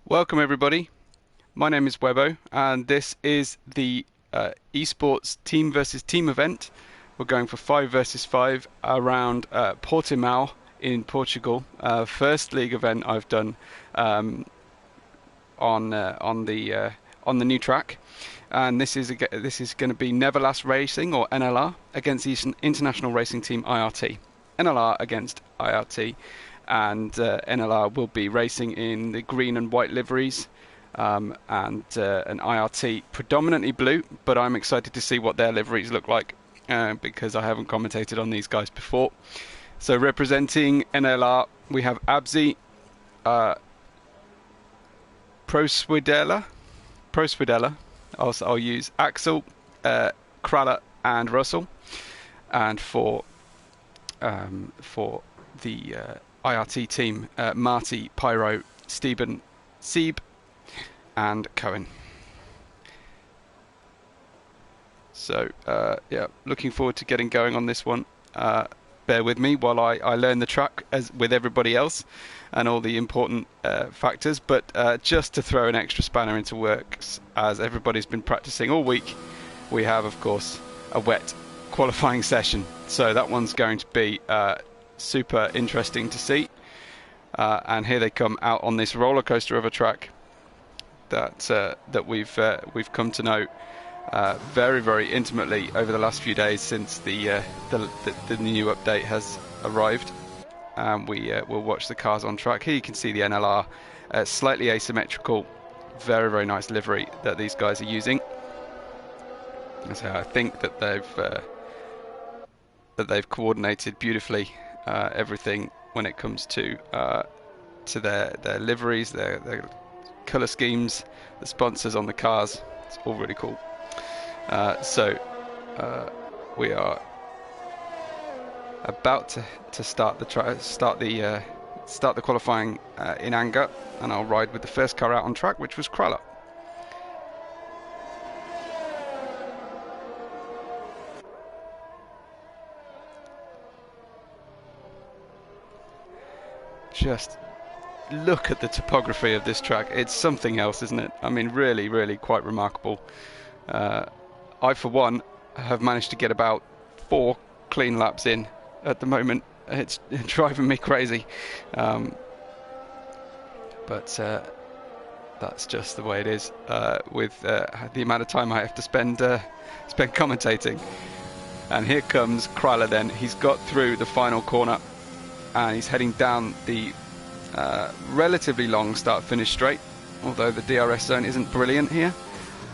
Welcome everybody. My name is Webbo and this is the esports team versus team event. We're going for 5 versus 5 around Portimao in Portugal. First league event I've done on the new track, and this is going to be neverlastracing or NLR against the international racing team IRT. NLR against IRT. And NLR will be racing in the green and white liveries, and an IRT predominantly blue, but I'm excited to see what their liveries look like because I haven't commentated on these guys before. So representing NLR we have Abzi, Proswidela. I'll use Axel, Krala and Russell, and for the IRT team, Marty, Pyro, Stephen, Seeb, and Cohen. So, yeah, looking forward to getting going on this one. Bear with me while I learn the track as with everybody else and all the important factors. But just to throw an extra spanner into works, as everybody's been practicing all week, we have, of course, a wet qualifying session. So that one's going to be super interesting to see, and here they come out on this roller coaster of a track that we've come to know very, very intimately over the last few days since the new update has arrived, and we'll watch the cars on track. Here you can see the NLR, slightly asymmetrical, very, very nice livery that these guys are using. So I think that they've coordinated beautifully everything when it comes to their liveries, their colour schemes, the sponsors on the cars. It's all really cool. So we are about to start the qualifying in anger, and I'll ride with the first car out on track, which was Krala. Just look at the topography of this track. It's something else, isn't it? I mean, really, really quite remarkable. I, for one, have managed to get about 4 clean laps in at the moment. It's driving me crazy. But that's just the way it is with the amount of time I have to spend commentating. And here comes Kryler then. He's got through the final corner, and he's heading down the relatively long start-finish straight, although the DRS zone isn't brilliant here,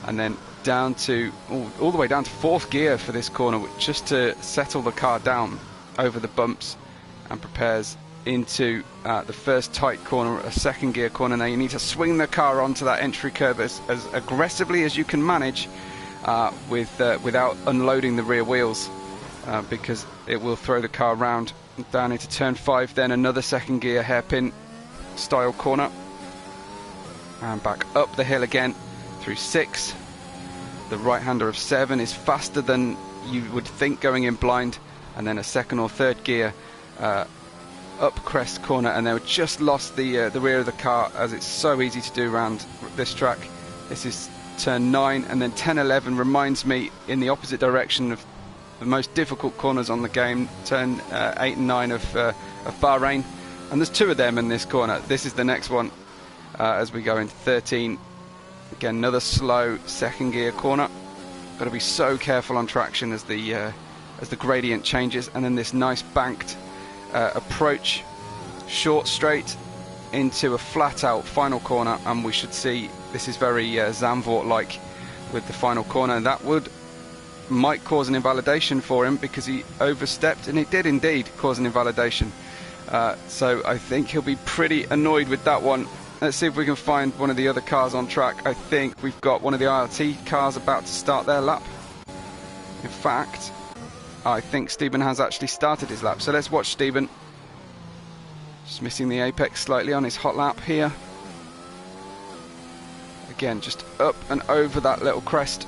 and then down to all the way down to 4th gear for this corner, just to settle the car down over the bumps, and prepares into the first tight corner, a 2nd gear corner. Now you need to swing the car onto that entry curve as aggressively as you can manage without unloading the rear wheels, because it will throw the car around. Down into turn 5, then another 2nd gear hairpin style corner, and back up the hill again through 6. The right hander of 7 is faster than you would think going in blind, and then a 2nd or 3rd gear up crest corner, and they just lost the rear of the car, as it's so easy to do around this track. This is turn 9, and then 10-11 reminds me in the opposite direction of the most difficult corners on the game, turn 8 and 9 of Bahrain, and there's 2 of them in this corner. This is the next one as we go into 13. Again, another slow 2nd gear corner. Got to be so careful on traction as the gradient changes, and then this nice banked approach, short straight into a flat out final corner, and we should see this is very Zandvoort-like with the final corner. That might cause an invalidation for him because he overstepped, and it did indeed cause an invalidation. So I think he'll be pretty annoyed with that one. Let's see if we can find one of the other cars on track. I think we've got one of the IRT cars about to start their lap. In fact, I think Stephen has actually started his lap. So let's watch Stephen. Just missing the apex slightly on his hot lap here. Again, just up and over that little crest,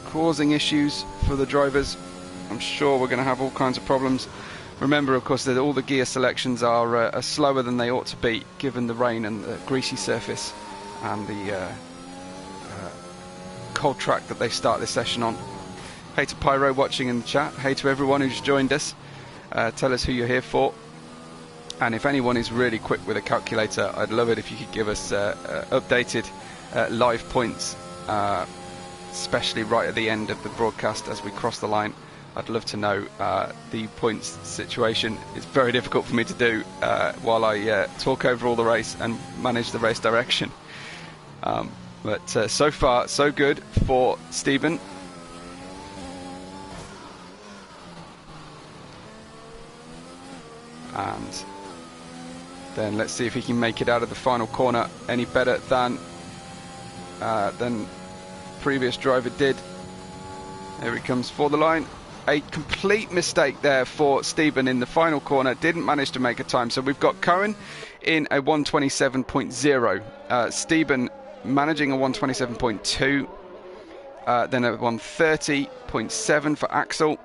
causing issues for the drivers. I'm sure we're going to have all kinds of problems. Remember, of course, that all the gear selections are slower than they ought to be, given the rain and the greasy surface, and the cold track that they start this session on. Hey to Pyro watching in the chat. Hey to everyone who's joined us. Tell us who you're here for. And if anyone is really quick with a calculator, I'd love it if you could give us updated live points, especially right at the end of the broadcast as we cross the line. I'd love to know the points situation. It's very difficult for me to do while I talk over all the race and manage the race direction. But so far, so good for Stephen. And then let's see if he can make it out of the final corner any better than previous driver did. There he comes for the line. A complete mistake there for Stephen in the final corner. Didn't manage to make a time. So we've got Cohen in a 127.0. Stephen managing a 127.2. Then a 130.7 for Axel.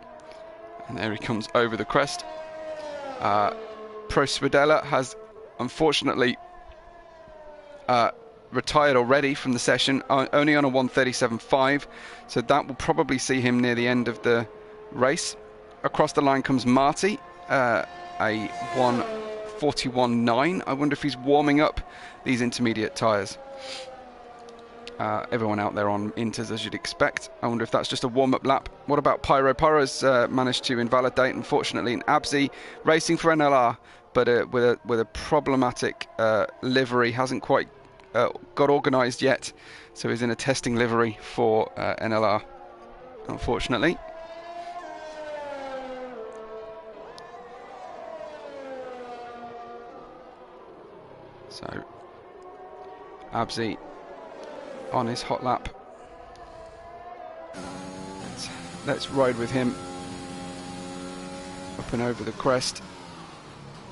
And there he comes over the crest. Pro Swidella has unfortunately retired already from the session, only on a 137.5, so that will probably see him near the end of the race. Across the line comes Marty, a 141.9. I wonder if he's warming up these intermediate tyres. Everyone out there on inters, as you'd expect. I wonder if that's just a warm-up lap. What about Pyro? Pyro's managed to invalidate, unfortunately, in Abzi, racing for NLR, but with a problematic livery. Hasn't quite got organised yet, so he's in a testing livery for NLR, unfortunately. So Abzi on his hot lap. Let's ride with him up and over the crest,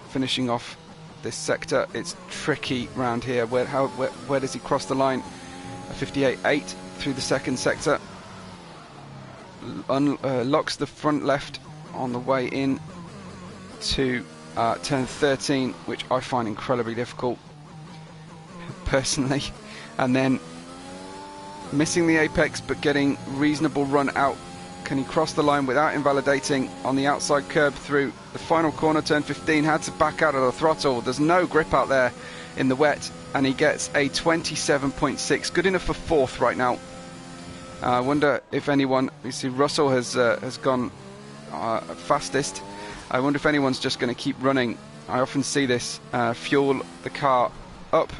finishing off this sector. It's tricky round here. Where does he cross the line? A 58.8 through the second sector. Locks the front left on the way in to turn 13, which I find incredibly difficult personally, and then missing the apex but getting reasonable run out. Can he cross the line without invalidating on the outside curb through the final corner, turn 15? Had to back out of the throttle. There's no grip out there in the wet, and he gets a 27.6. Good enough for fourth right now. I wonder if anyone, you see Russell has gone fastest. I wonder if anyone's just going to keep running. I often see this, fuel the car up.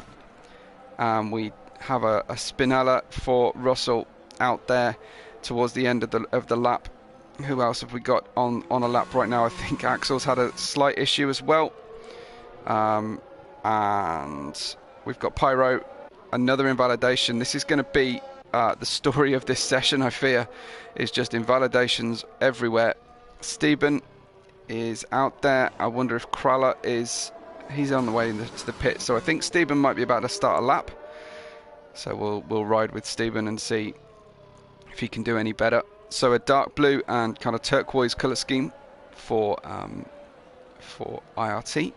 We have a Spinella for Russell out there towards the end of the lap. Who else have we got on a lap right now? I think Axel's had a slight issue as well. And we've got Pyro, another invalidation. This is going to be the story of this session, I fear, is just invalidations everywhere. Stephen is out there. I wonder if Krala he's on the way to the pit, so I think Stephen might be about to start a lap. So we'll ride with Stephen and see if he can do any better. So a dark blue and kind of turquoise colour scheme for IRT.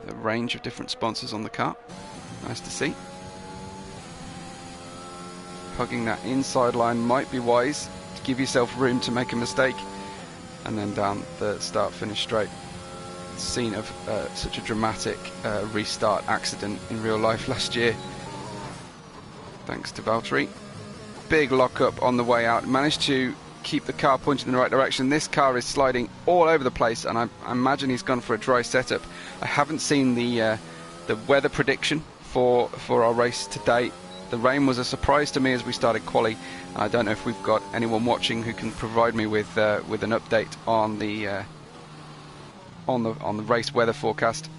With a range of different sponsors on the car. Nice to see. Hugging that inside line might be wise to give yourself room to make a mistake, and then down the start-finish straight. Scene of such a dramatic restart accident in real life last year, thanks to Valtteri. Big lockup on the way out. Managed to keep the car pointing in the right direction. This car is sliding all over the place, and I imagine he's gone for a dry setup. I haven't seen the weather prediction for our race today. The rain was a surprise to me as we started quali. I don't know if we've got anyone watching who can provide me with an update on the race weather forecast.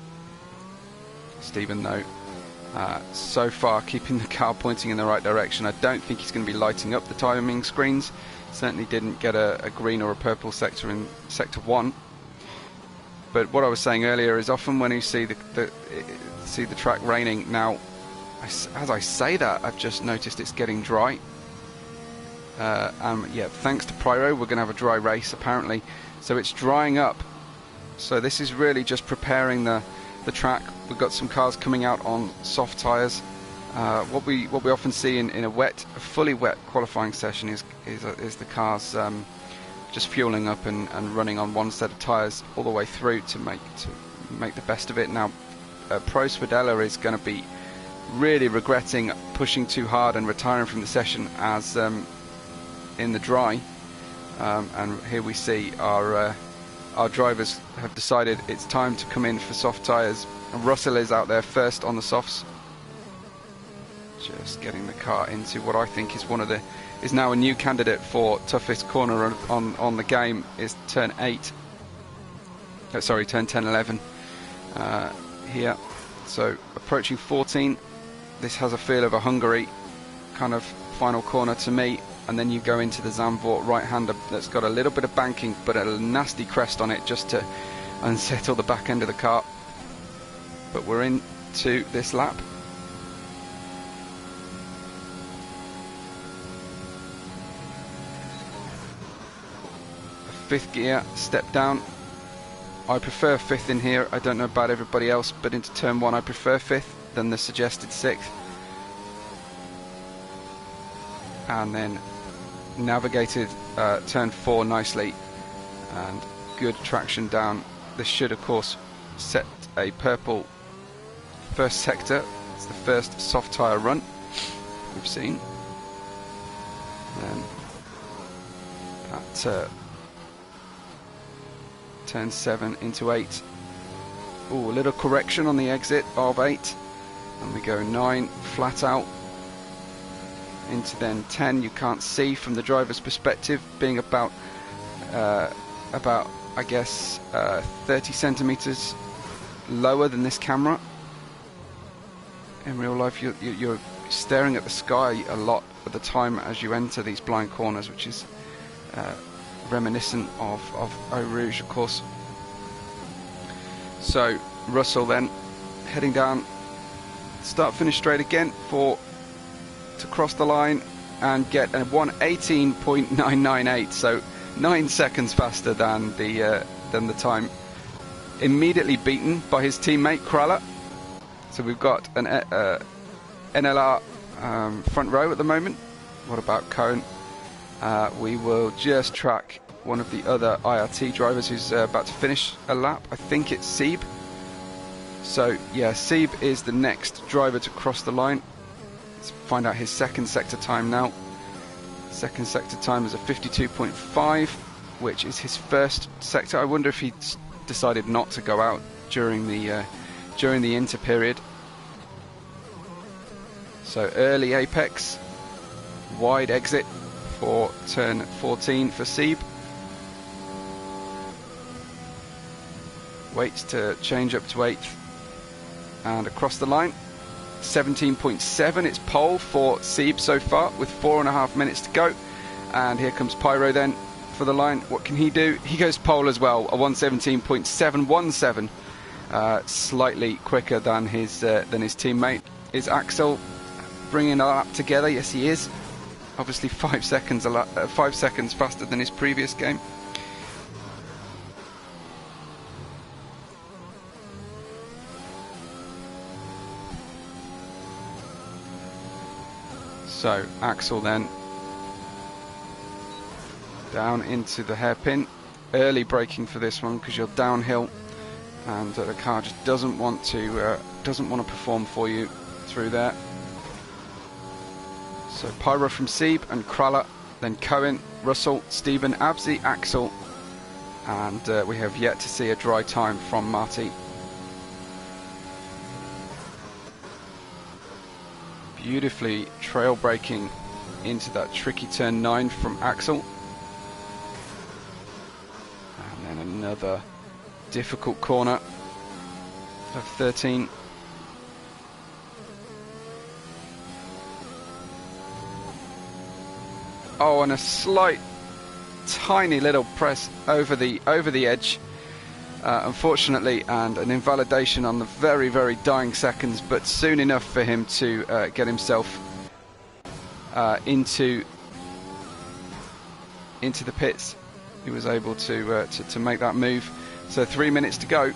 Stephen, though, so far keeping the car pointing in the right direction. I don't think he's going to be lighting up the timing screens. Certainly didn't get a green or a purple sector in sector 1. But what I was saying earlier is often when you see the track raining now, as I say that, I've just noticed it's getting dry. Yeah, thanks to Pyro, we're going to have a dry race apparently. So it's drying up. So this is really just preparing the track we've got some cars coming out on soft tyres. What we often see in a fully wet qualifying session is the cars just fueling up and running on one set of tyres all the way through to make the best of it. Now, Pro Spadella is going to be really regretting pushing too hard and retiring from the session as in the dry. And here we see our drivers have decided it's time to come in for soft tyres. And Russell is out there first on the softs, just getting the car into what I think is now a new candidate for toughest corner on the game, is turn 8. Sorry, turn 10, 11 here. So approaching 14. This has a feel of a Hungary kind of final corner to me. And then you go into the Zandvoort right-hander that's got a little bit of banking but a nasty crest on it just to unsettle the back end of the car. But we're into this lap. Fifth gear, step down. I prefer fifth in here. I don't know about everybody else, but into turn 1 I prefer fifth than the suggested sixth. And then navigated turn 4 nicely, and good traction down. This should of course set a purple first sector. It's the first soft tyre run we've seen. Then at turn 7 into 8. Ooh, a little correction on the exit of 8, and we go 9 flat out into then 10. You can't see from the driver's perspective, being about I guess 30 centimeters lower than this camera. In real life you're staring at the sky a lot at the time as you enter these blind corners, which is reminiscent of Eau Rouge, of course. So Russell then heading down, start finish straight again to cross the line and get a 1:18.998, so 9 seconds faster than the time. Immediately beaten by his teammate Kraller. So we've got an NLR front row at the moment. What about Cohen? We will just track one of the other IRT drivers who's about to finish a lap. I think it's Sieb. So yeah, Sieb is the next driver to cross the line. Let's find out his second sector time now. Second sector time is a 52.5, which is his first sector. I wonder if he decided not to go out during the inter period. So early apex, wide exit for turn 14 for Sieb. Waits to change up to 8th and across the line. 17.7, it's pole for Sieb so far with 4.5 minutes to go. And here comes Pyro then for the line. What can he do? He goes pole as well, a 1:17.717, slightly quicker than his teammate. Is Axel bringing a lap together? Yes, he is. Obviously 5 seconds faster than his previous game. So Axel then down into the hairpin. Early braking for this one because you're downhill, and the car just doesn't want to perform for you through there. So Pyro from Sieb and Kraller, then Cohen, Russell, Stephen, Abzi, Axel, and we have yet to see a dry time from Marty. Beautifully trail braking into that tricky turn 9 from Axel. And then another difficult corner of 13. Oh, and a slight, tiny little press over the edge, unfortunately, and an invalidation on the very, very dying seconds, but soon enough for him to get himself into the pits. He was able to make that move. So 3 minutes to go.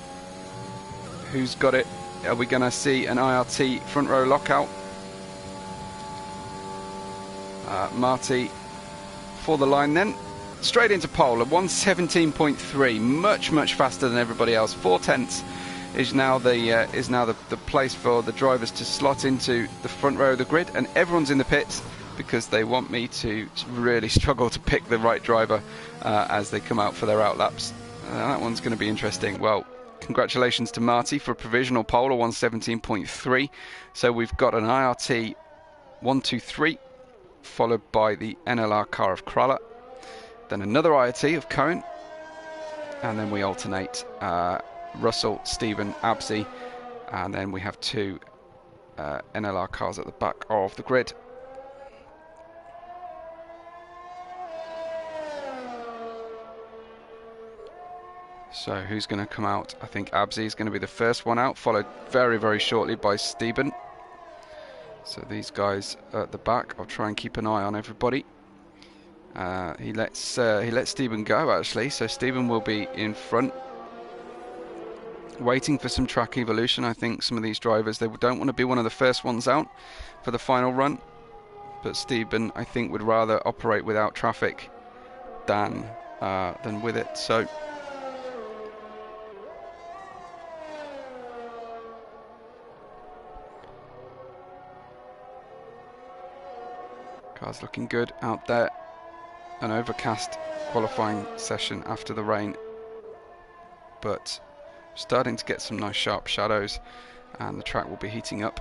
Who's got it? Are we going to see an IRT front row lockout? Marty for the line then. Straight into pole at 1:17.3, much faster than everybody else. 4/10 is now the place for the drivers to slot into the front row of the grid, and everyone's in the pits because they want me to really struggle to pick the right driver as they come out for their out laps. That one's going to be interesting. Well, congratulations to Marty for a provisional pole of 1:17.3. So we've got an IRT 123, followed by the NLR car of Kralla, then another IRT of Cohen, and then we alternate Russell, Stephen, Abzi, and then we have two NLR cars at the back of the grid. So who's going to come out? I think Abzi is going to be the first one out, followed very shortly by Stephen. So these guys at the back, I'll try and keep an eye on everybody. He lets Stephen go actually, so Stephen will be in front, waiting for some track evolution. I think some of these drivers, they don't want to be one of the first ones out for the final run, but Stephen, I think, would rather operate without traffic than with it. So car's looking good out there. An overcast qualifying session after the rain, but starting to get some nice sharp shadows, and the track will be heating up.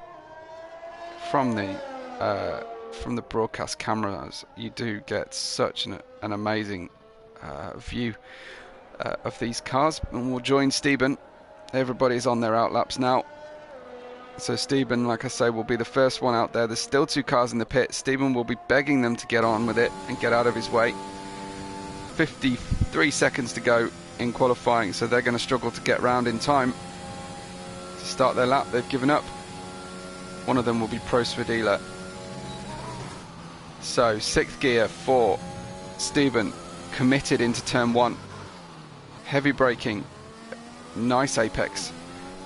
From the broadcast cameras, you do get such an amazing view of these cars, and we'll join Stephen. Everybody's on their out laps now. So Stephen, like I say, will be the first one out there. There's still two cars in the pit. Stephen will be begging them to get on with it and get out of his way. 53 seconds to go in qualifying, so they're going to struggle to get round in time to start their lap. They've given up. One of them will be Pro Svedila. So 6th gear for Stephen, committed into turn 1. Heavy braking, nice apex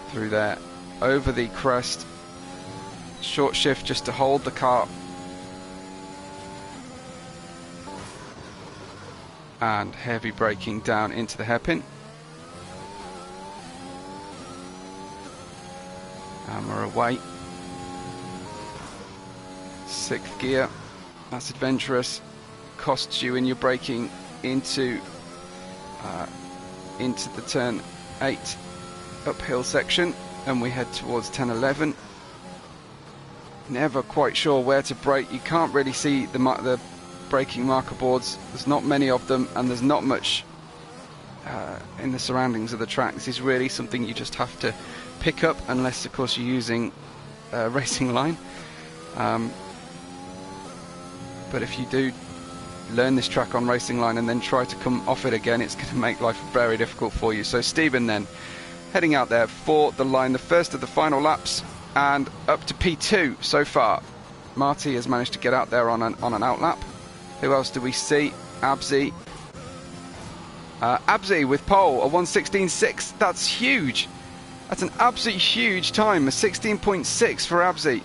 through there. Over the crest, short shift just to hold the car, and heavy braking down into the hairpin, and we're away. 6th gear, that's adventurous, costs you in your braking into the turn 8 uphill section. And we head towards 10-11. Never quite sure where to brake. You can't really see the braking marker boards. There's not many of them, and there's not much in the surroundings of the track. This is really something you just have to pick up, unless of course you're using Racing Line. But if you do learn this track on Racing Line and then try to come off it again, it's going to make life very difficult for you. So Stephen then heading out there for the line, the first of the final laps, and up to P2 so far. Marty has managed to get out there on an out lap. Who else do we see? Abzi. Abzi with pole, a 1:16.6. That's huge. That's an absolutely huge time, a 16.6 for Abzi.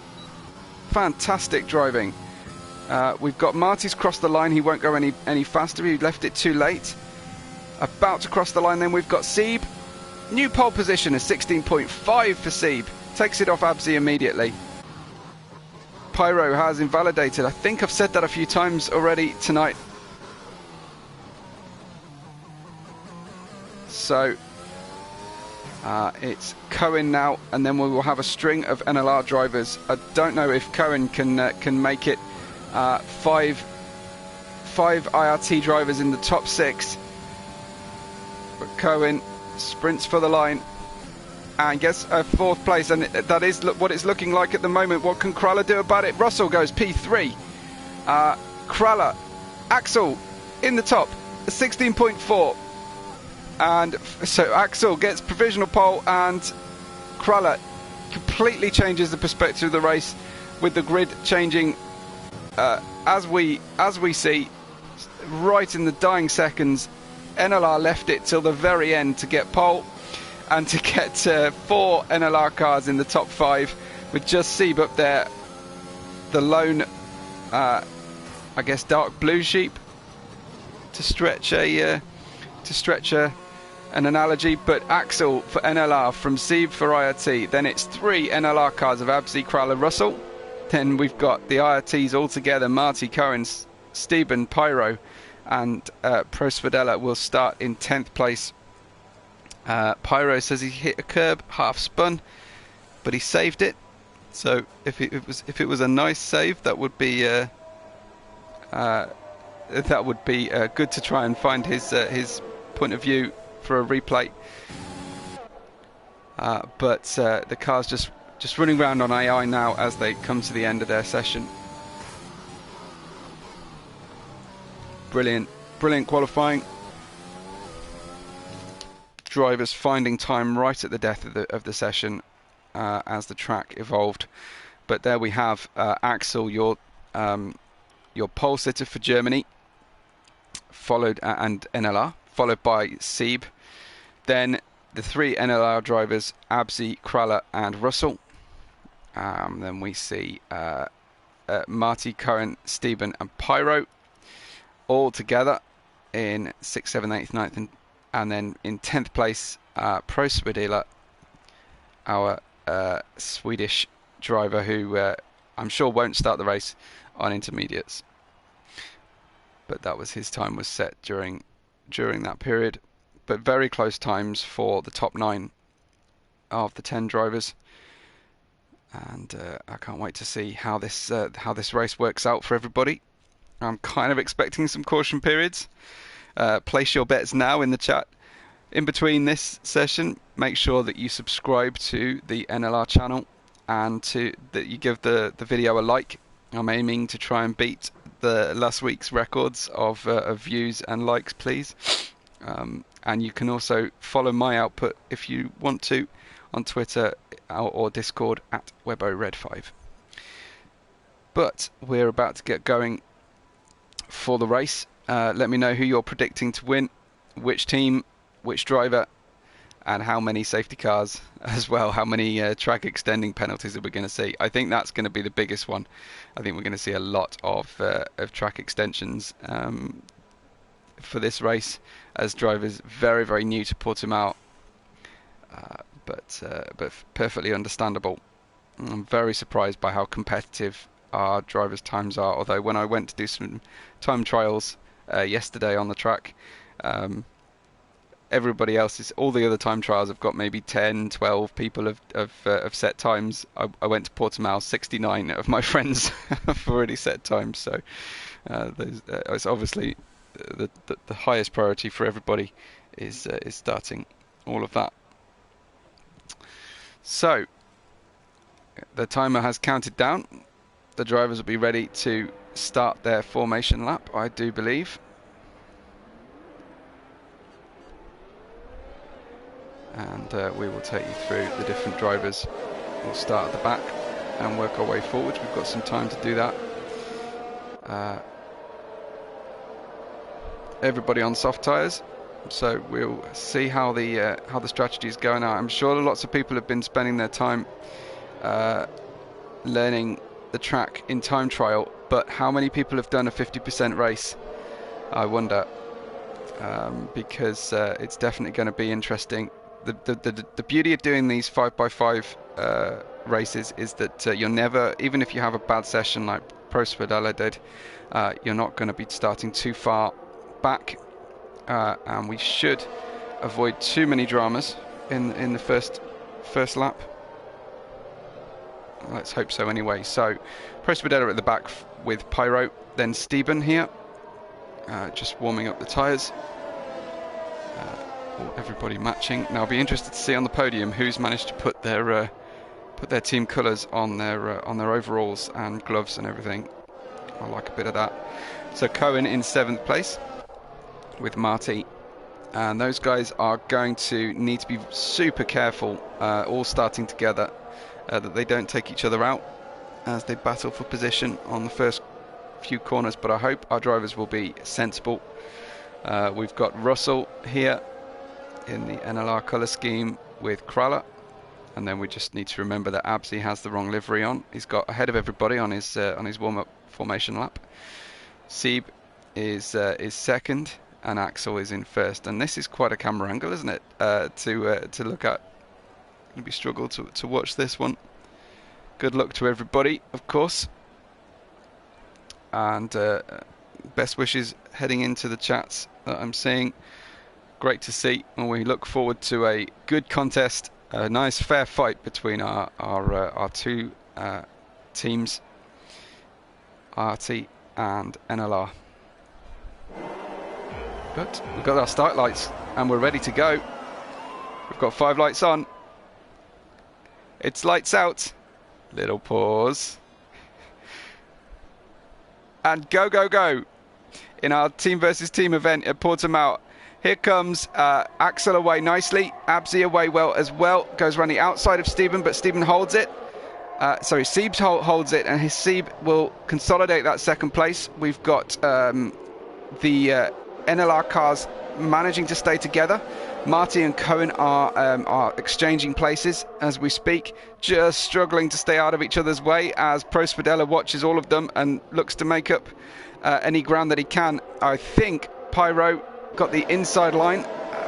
Fantastic driving. We've got Marty's crossed the line. He won't go any faster. He left it too late. About to cross the line then, we've got Sieb. New pole position, a 16.5 for Sieb. Takes it off Abzi immediately. Pyro has invalidated. I think I've said that a few times already tonight. So it's Cohen now, and then we will have a string of NLR drivers. I don't know if Cohen can make it. Five IRT drivers in the top 6. But Cohen sprints for the line and gets a 4th place, and that is what it's looking like at the moment. What can Kralla do about it? Russell goes P3. Kralla, Axel in the top, 16.4, and so Axel gets provisional pole, and Kralla completely changes the perspective of the race with the grid changing as we see right in the dying seconds. NLR left it till the very end to get pole, and to get 4 NLR cars in the top 5 with just Sieb up there, the lone, I guess, dark blue sheep, to stretch an analogy. But Axel for NLR from Sieb for IRT. Then it's 3 NLR cars of Abzi, Krala, Russell. Then we've got the IRTs all together: Marty, Cohen, Stephen, Pyro, and Prosvidella will start in 10th place. Pyro says he hit a curb, half spun, but he saved it. So if it was a nice save, that would be good to try and find his point of view for a replay. But the car's just running around on AI now as they come to the end of their session. Brilliant qualifying. Drivers finding time right at the death of the session as the track evolved. But there we have Axel, your pole sitter for Germany, followed and NLR, followed by Sieb. Then the 3 NLR drivers, Abzi, Krala, and Russell. Then we see Marty, Cohen, Stephen, and Pyro all together in 6th, 7th, 8th, 9th, and then in 10th place, Prosvidella, our Swedish driver, who I'm sure won't start the race on intermediates. But that was his time was set during that period. But very close times for the top 9 of the 10 drivers. And I can't wait to see how this race works out for everybody. I'm kind of expecting some caution periods. Place your bets now in the chat. In between this session, make sure that you subscribe to the NLR channel and that you give the video a like. I'm aiming to try and beat the last week's records of views and likes, please. And you can also follow my output if you want to on Twitter or Discord at WebORed5. But we're about to get going for the race. Let me know who you're predicting to win, which team, which driver, and how many safety cars as well. How many track extending penalties are we going to see? I think that's going to be the biggest one. I think we're going to see a lot of track extensions for this race, as drivers very, very new to Portimao, but perfectly understandable. I'm very surprised by how competitive our drivers' times are, although when I went to do some time trials yesterday on the track, everybody else all the other time trials have got maybe 10, 12 people have set times. I went to Portimao, 69 of my friends have already set times, so it's obviously the highest priority for everybody is starting all of that. So the timer has counted down. The drivers will be ready to start their formation lap, I do believe. And we will take you through the different drivers. We'll start at the back and work our way forward. We've got some time to do that. Everybody on soft tyres, so we'll see how the strategy is going out. I'm sure lots of people have been spending their time learning the track in time trial, but how many people have done a 50% race? I wonder, because it's definitely going to be interesting. The beauty of doing these 5x5 races is that you're never, even if you have a bad session like Prosvidella did, you're not going to be starting too far back, and we should avoid too many dramas in the first lap. Let's hope so anyway. So Prosvidella at the back with Pyro, then Stephen here, just warming up the tyres. Everybody matching. Now I'll be interested to see on the podium who's managed to put their team colours on their overalls and gloves and everything. I like a bit of that. So Cohen in 7th place with Marty, and those guys are going to need to be super careful, all starting together, that they don't take each other out as they battle for position on the first few corners. But I hope our drivers will be sensible. We've got Russell here in the NLR colour scheme with Krala. And then we just need to remember that Abzi has the wrong livery on. He's got ahead of everybody on his warm-up formation lap. Sieb is second, and Axel is in first. And this is quite a camera angle, isn't it? To look at. We struggle to watch this one. Good luck to everybody, of course. And best wishes heading into the chats that I'm seeing. Great to see, and we look forward to a good contest. A nice fair fight between our two teams, RT and NLR. But we've got our start lights and we're ready to go. We've got 5 lights on. It's lights out. Little pause. And go, go, go. In our team versus team event at Portimao. Here comes Axel away nicely. Abzi away well as well. Goes around the outside of Stephen, but Stephen holds it. Sieb holds it, and his Sieb will consolidate that second place. We've got the NLR cars managing to stay together. Marty and Cohen are exchanging places as we speak, just struggling to stay out of each other's way as Pro Spadella watches all of them and looks to make up any ground that he can. I think Pyro got the inside line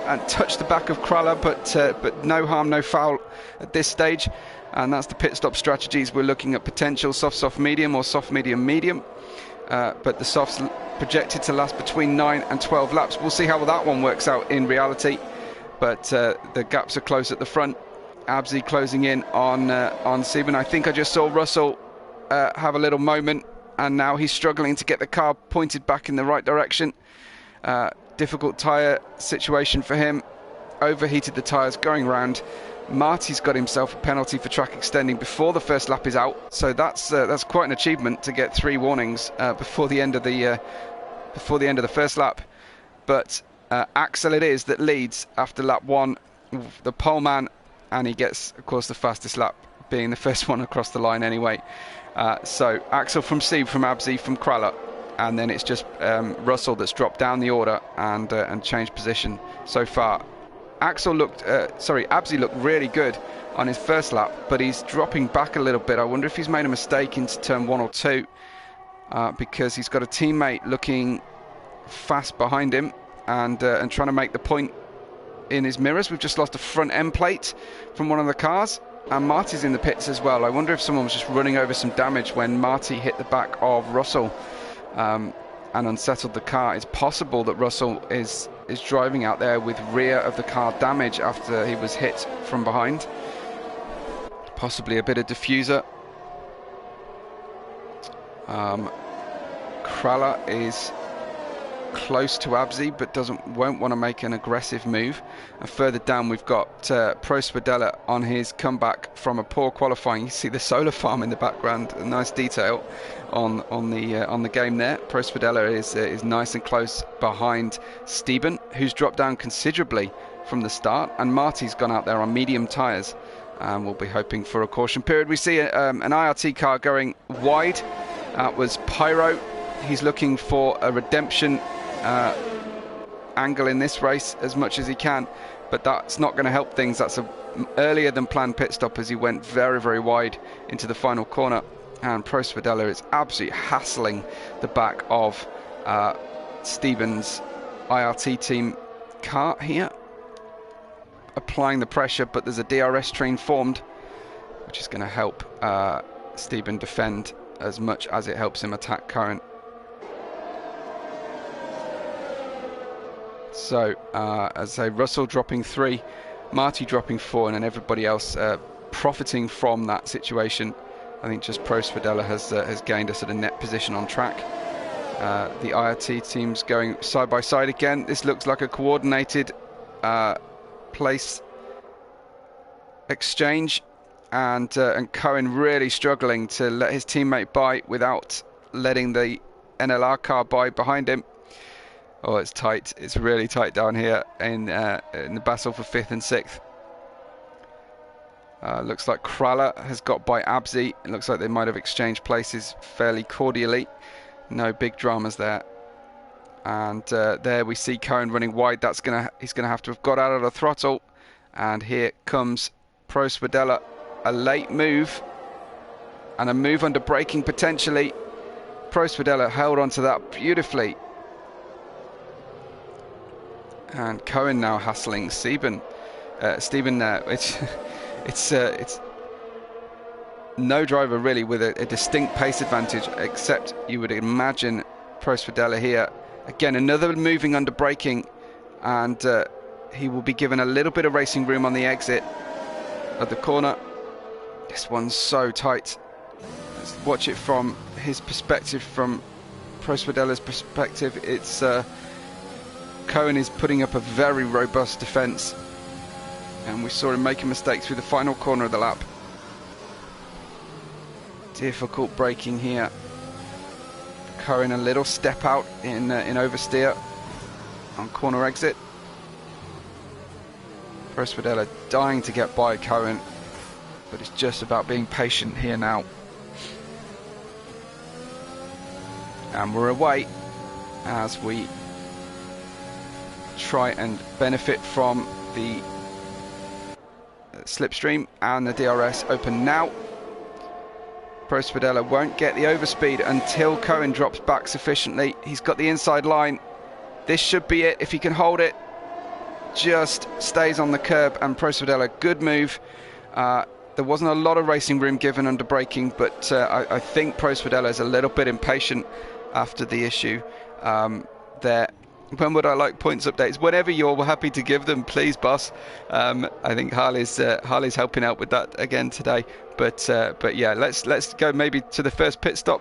and touched the back of Krala, but no harm, no foul at this stage. And that's the pit stop strategies. We're looking at potential soft, medium, or soft, medium. But the softs projected to last between 9 and 12 laps. We'll see how that one works out in reality. But the gaps are close at the front. Abzi closing in on Stephen. I think I just saw Russell have a little moment, and now he's struggling to get the car pointed back in the right direction. Difficult tyre situation for him. Overheated the tyres going round. Marty's got himself a penalty for track extending before the first lap is out. So that's quite an achievement to get 3 warnings before the end of the first lap. But Axel it is that leads after lap 1, the pole man, and he gets, of course, the fastest lap, being the first one across the line anyway. So Axel from Sieb, from Abzi, from Krala, and then it's just Russell that's dropped down the order and changed position so far. Abzi looked really good on his first lap, but he's dropping back a little bit. I wonder if he's made a mistake into turn 1 or 2 because he's got a teammate looking fast behind him and trying to make the point in his mirrors. We've just lost a front end plate from one of the cars, and Marty's in the pits as well. I wonder if someone was just running over some damage when Marty hit the back of Russell and unsettled the car. It's possible that Russell is driving out there with rear of the car damage after he was hit from behind. Possibly a bit of diffuser. Krala is close to Abzi, but won't want to make an aggressive move. And further down we've got Pro Spadella on his comeback from a poor qualifying. You see the solar farm in the background, a nice detail on the game there. Pro Spadella is nice and close behind Stephen, who's dropped down considerably from the start, and Marty's gone out there on medium tyres, and we'll be hoping for a caution period. We see an IRT car going wide. That was Pyro. He's looking for a redemption angle in this race as much as he can, but that's not going to help things. That's a earlier than planned pit stop as he went very, very wide into the final corner, and Pro Spadella is absolutely hassling the back of Stephen's IRT team car here, applying the pressure, but there's a DRS train formed which is going to help Stephen defend as much as it helps him attack current. So, as I say, Russell dropping 3, Marty dropping 4, and then everybody else profiting from that situation. I think just Pro Spadella has gained us at a net position on track. The IRT teams going side by side again. This looks like a coordinated place exchange, and Cohen really struggling to let his teammate by without letting the NLR car by behind him. Oh, it's tight. It's really tight down here in the battle for 5th and 6th. Looks like Krala has got by Abzi. It looks like they might have exchanged places fairly cordially. No big dramas there. And there we see Cohen running wide. He's gonna have to have got out of the throttle And here comes Pro Spadella, a late move and a move under braking potentially. Pro Spadella held onto that beautifully. And Cohen now hassling Stephen. It's no driver really with a distinct pace advantage, except you would imagine Pro Spadella here. Again, another moving under braking, and he will be given a little bit of racing room on the exit of the corner. This one's so tight. Let's watch it from his perspective, from Pro Spadella's perspective. It's Cohen is putting up a very robust defence, and we saw him make a mistake through the final corner of the lap. Difficult braking here. Cohen a little step out in oversteer on corner exit. Pro Spadella dying to get by Cohen, but it's just about being patient here now. And we're away as we try and benefit from the slipstream, and the DRS open now. Pro Spadella won't get the overspeed until Cohen drops back sufficiently. He's got the inside line. This should be it if he can hold it. Just stays on the curb, and Pro Spadella, good move. There wasn't a lot of racing room given under braking, but I think Pro Spadella is a little bit impatient after the issue there. When would I like points updates? Whenever you're happy to give them, please, boss. I think Harley's helping out with that again today. But yeah, let's go maybe to the first pit stop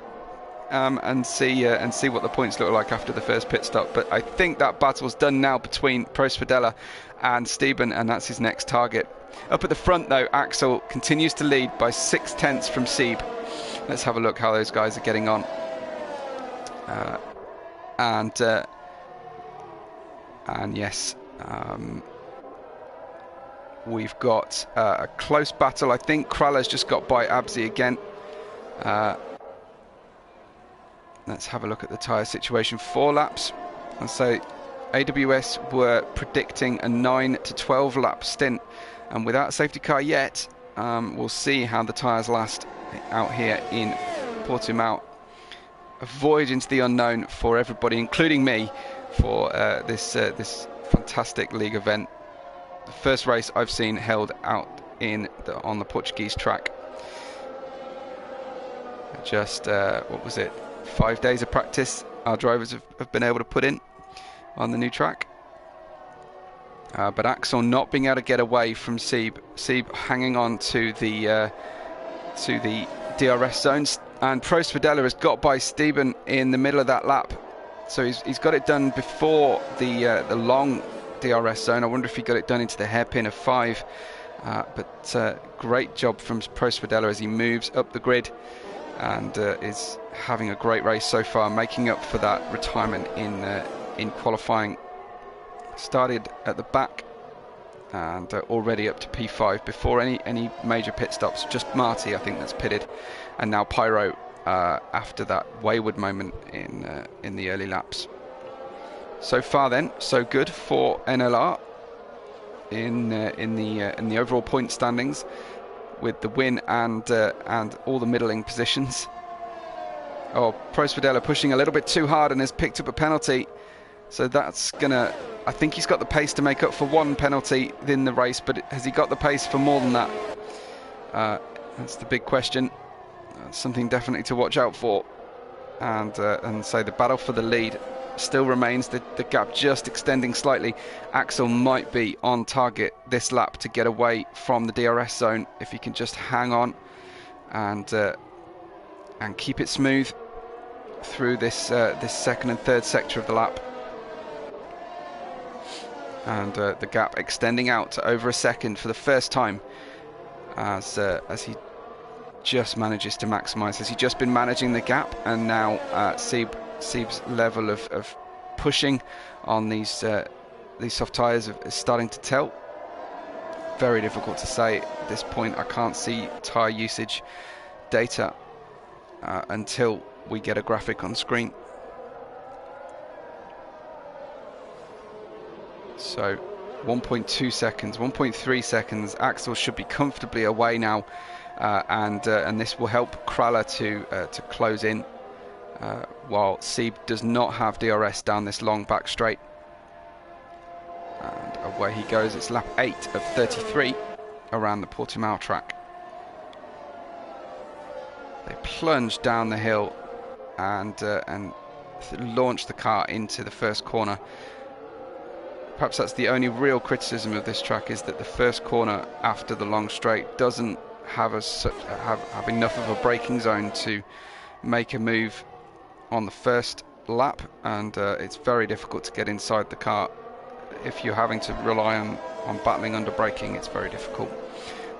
and see what the points look like after the first pit stop. But I think that battle's done now between Pro Spadella and Stephen, and that's his next target. Up at the front though, Axel continues to lead by 0.6 from Sieb. Let's have a look how those guys are getting on. And yes, we've got a close battle. I think Kraller's just got by Abzi again. Let's have a look at the tyre situation. 4 laps. And so AWS were predicting a 9 to 12 lap stint. And without a safety car yet, we'll see how the tyres last out here in Portimao. A voyage into the unknown for everybody, including me, for this fantastic league event. The first race I've seen held out on the Portuguese track. Just what was it, 5 days of practice our drivers have been able to put in on the new track. But Axel not being able to get away from Sieb hanging on to the DRS zones, and Pro Spadella has got by Stephen in the middle of that lap. So he's got it done before the long DRS zone. I wonder if he got it done into the hairpin of 5. But great job from Pro Spadella as he moves up the grid and is having a great race so far, making up for that retirement in qualifying. Started at the back and already up to P5 before any major pit stops. Just Marty, I think, that's pitted, and now Pyro after that wayward moment in the early laps. So far then, so good for NLR in the overall point standings, with the win and all the middling positions. Oh, Pro Spadella pushing a little bit too hard and has picked up a penalty. So that's gonna, I think he's got the pace to make up for one penalty in the race, but has he got the pace for more than that? That's the big question. Something definitely to watch out for. And so the battle for the lead still remains, the gap just extending slightly. Axel might be on target this lap to get away from the DRS zone if he can just hang on and keep it smooth through this second and third sector of the lap. And the gap extending out to over a second for the first time as he just manages to maximise. Has he just been managing the gap, and now Sieb's level of pushing on these soft tyres is starting to tell. Very difficult to say at this point. I can't see tyre usage data until we get a graphic on screen. So 1.2 seconds, 1.3 seconds. Axel should be comfortably away now, and this will help Kraller to close in, while Sieb does not have DRS down this long back straight. And away he goes. It's lap 8 of 33 around the Portimao track. They plunge down the hill and launch the car into the first corner. Perhaps that's the only real criticism of this track, is that the first corner after the long straight doesn't have enough of a braking zone to make a move on the first lap, and it's very difficult to get inside the car. If you're having to rely on battling under braking, it's very difficult.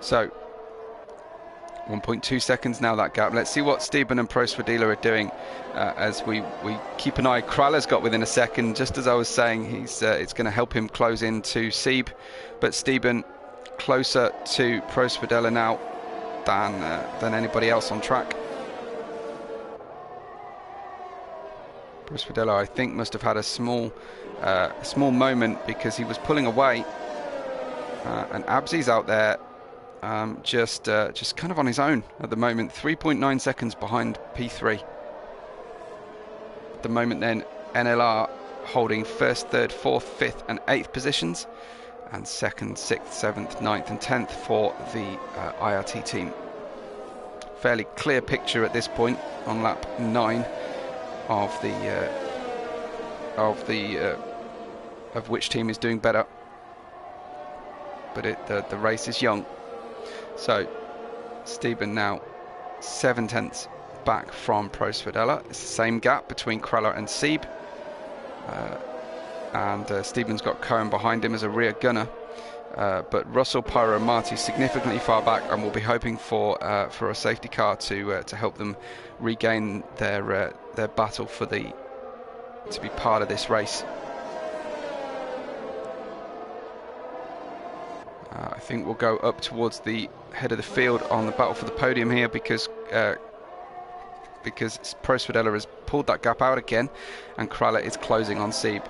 So 1.2 seconds now, that gap. Let's see what Steben and Prosvedila are doing as we keep an eye. Kraller's got within a second, just as I was saying. It's going to help him close in to Sieb, but Steben closer to Prosvedila now than anybody else on track. Prosvedila, I think, must have had a small moment because he was pulling away, and Abzi's out there. Just kind of on his own at the moment, 3.9 seconds behind P3. At the moment then, NLR holding 1st, 3rd, 4th, 5th and 8th positions, and 2nd, 6th, 7th, 9th and 10th for the IRT team. Fairly clear picture at this point on lap 9 of which team is doing better, but the race is young. So Steben now 7 tenths back from Prosvedila. It's the same gap between Kraller and Sieb, and Steben's got Cohen behind him as a rear gunner, but Russell, Pyro and Marty significantly far back, and we'll be hoping for a safety car to help them regain their battle to be part of this race. I think we'll go up towards the head of the field on the battle for the podium here, because Prosvedila has pulled that gap out again and Kraller is closing on Sieb.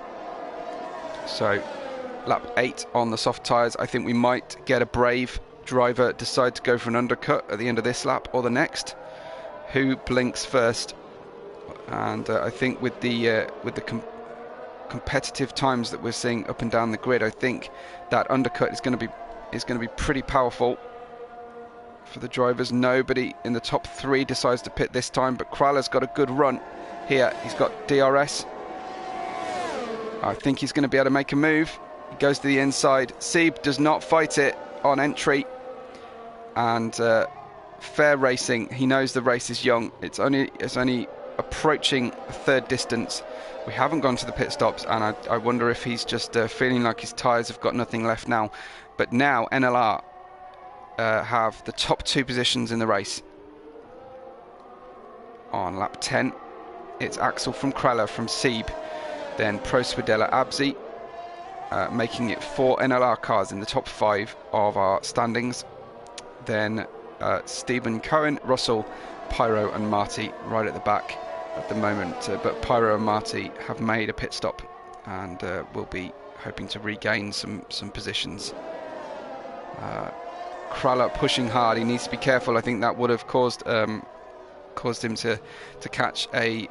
So lap 8 on the soft tyres. I think we might get a brave driver decide to go for an undercut at the end of this lap or the next. Who blinks first? And I think with the competitive times that we're seeing up and down the grid, I think that undercut is going to be pretty powerful for the drivers. Nobody in the top 3 decides to pit this time, but Kraller's got a good run here. He's got DRS. I think he's going to be able to make a move. He goes to the inside. Sieb does not fight it on entry, and fair racing. He knows the race is young. It's only approaching a third distance. We haven't gone to the pit stops, and I wonder if he's just feeling like his tyres have got nothing left now. But now NLR have the top 2 positions in the race. On lap 10, it's Axel from Kraller from Sieb, then Prosvedila, Abzi, making it 4 NLR cars in the top 5 of our standings. Then Steben, Cohen, Russell, Pyro and Marty right at the back at the moment, but Pyro and Marty have made a pit stop and will be hoping to regain some positions. Kraller pushing hard. He needs to be careful. I think that would have caused him to catch a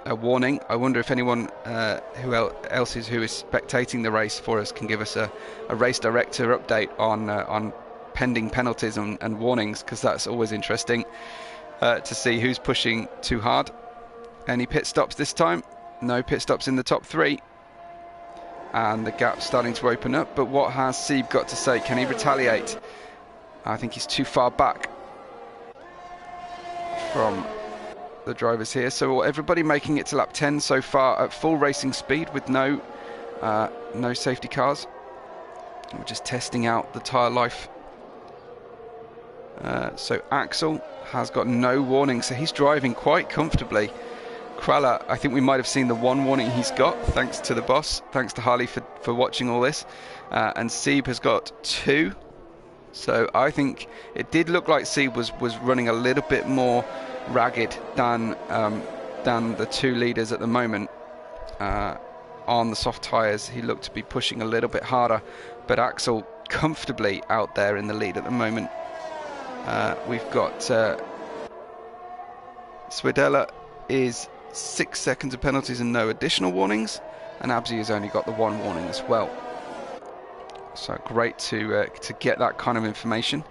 warning. I wonder if anyone who is spectating the race for us can give us a race director update on pending penalties and warnings, because that's always interesting to see who's pushing too hard. Any pit stops this time? No pit stops in the top 3. And the gap's starting to open up, but what has Sieb got to say? Can he retaliate? I think he's too far back from the drivers here. So everybody making it to lap 10 so far at full racing speed with no safety cars. We're just testing out the tyre life. So Axel has got no warning, so he's driving quite comfortably. Kraller, I think we might have seen the one warning he's got, thanks to the boss, thanks to Harley for watching all this. And Sieb has got 2. So I think it did look like Sieb was running a little bit more ragged than the 2 leaders at the moment. on the soft tyres. He looked to be pushing a little bit harder, but Axel comfortably out there in the lead at the moment. We've got Swidella is 6 seconds of penalties and no additional warnings, and Abzi has only got the 1 warning as well. So great to get that kind of information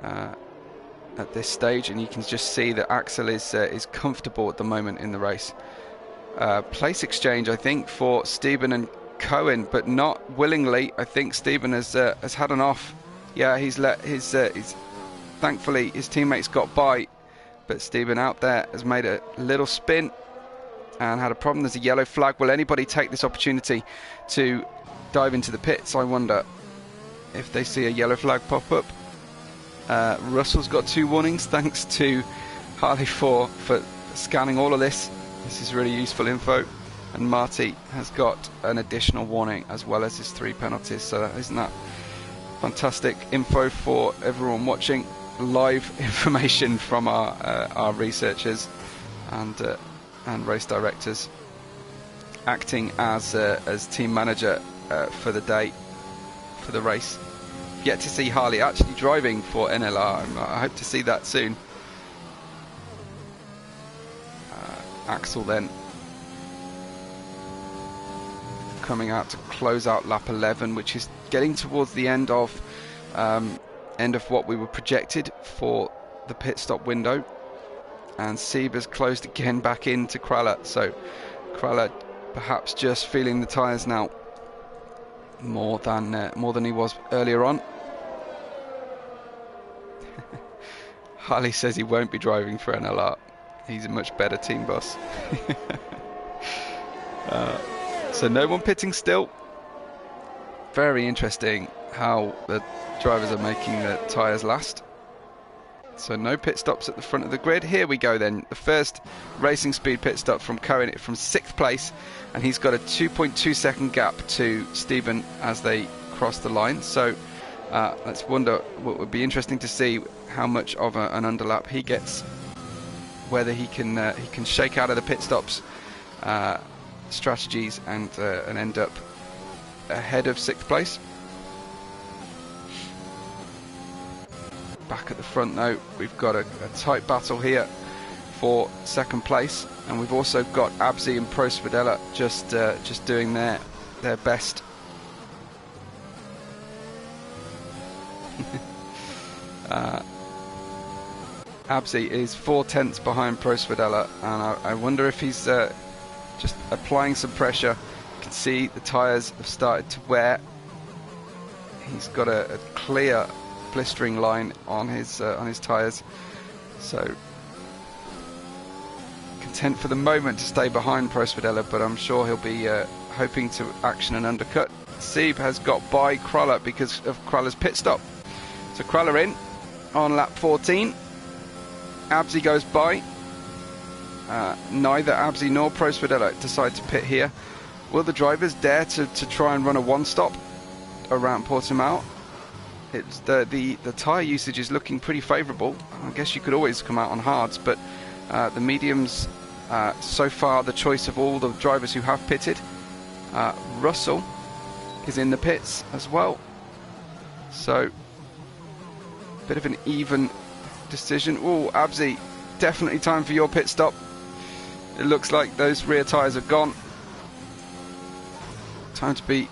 at this stage, and you can just see that Axel is comfortable at the moment in the race. Place exchange, I think, for Stephen and Cohen, but not willingly. I think Stephen has had an off. Yeah, he's let his thankfully his teammates got by, but Stephen out there has made a little spin and had a problem. There's a yellow flag. Will anybody take this opportunity to dive into the pits? I wonder if they see a yellow flag pop up. Russell's got 2 warnings. Thanks to Harley for scanning all of this. This is really useful info. And Marty has got an additional warning as well as his 3 penalties. So isn't that fantastic info for everyone watching? Live information from our researchers and race directors acting as team manager for the day, for the race. Yet to see Harley actually driving for NLR. I hope to see that soon. Axel then coming out to close out lap 11, which is getting towards the end of what we were projected for the pit stop window. And Sieber's closed again back into Kraller, so Kraller perhaps just feeling the tyres now more than he was earlier on. Harley says he won't be driving for NLR. He's a much better team boss. So no one pitting still. Very interesting how the drivers are making the tyres last. So no pit stops at the front of the grid. Here we go then. The first racing speed pit stop from Cohen from 6th place, and he's got a 2.2 second gap to Stephen as they cross the line. So let's wonder what would be interesting to see how much of an underlap he gets, whether he can shake out of the pit stops strategies and end up ahead of 6th place. Back at the front though, we've got a tight battle here for 2nd place, and we've also got Abzi and Pro Svidella just doing their best. Abzi is 4/10 behind Pro Svidella, and I wonder if he's just applying some pressure. You can see the tyres have started to wear. He's got a clear blistering line on his tyres, so content for the moment to stay behind Pro Svidella, but I'm sure he'll be hoping to action an undercut. Sieb has got by Kraller because of Kraller's pit stop, so Kraller in on lap 14. Abzi goes by. Neither Abzi nor Pro Svidella decide to pit here. Will the drivers dare to try and run a 1-stop around Portimao? It's the tyre usage is looking pretty favourable. I guess you could always come out on hards, but the mediums so far the choice of all the drivers who have pitted. Russell is in the pits as well, so bit of an even decision. Oh, Abzi, definitely time for your pit stop. It looks like those rear tyres are gone. Time to be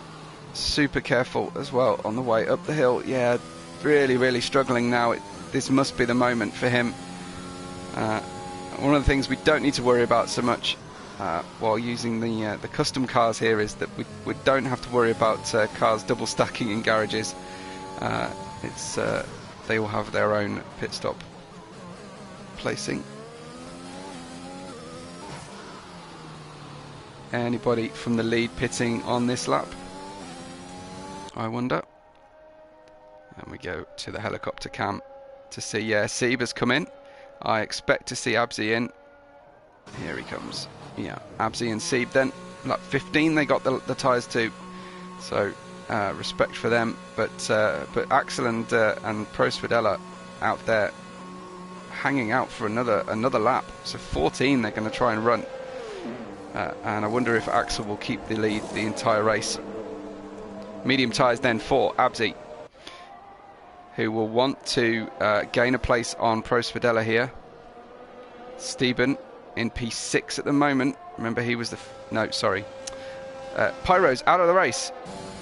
super careful as well on the way up the hill. Yeah, really struggling now. This must be the moment for him. One of the things we don't need to worry about so much while using the custom cars here is that we don't have to worry about cars double stacking in garages. They will have their own pit stop placing. Anybody from the lead pitting on this lap, I wonder? And we go to the helicopter cam to see, yeah, Sieb has come in. I expect to see Abzi in. Here he comes. Yeah, Abzi and Sieb then. Lap 15 they got the tyres too. So respect for them. But Axel and Pro Svidella out there hanging out for another lap. So 14 they're going to try and run. and I wonder if Axel will keep the lead the entire race. Medium tyres then for Abzi, who will want to gain a place on Pro Spadella here. Steben in P6 at the moment. Remember, he was the... no, sorry. Pyro's out of the race.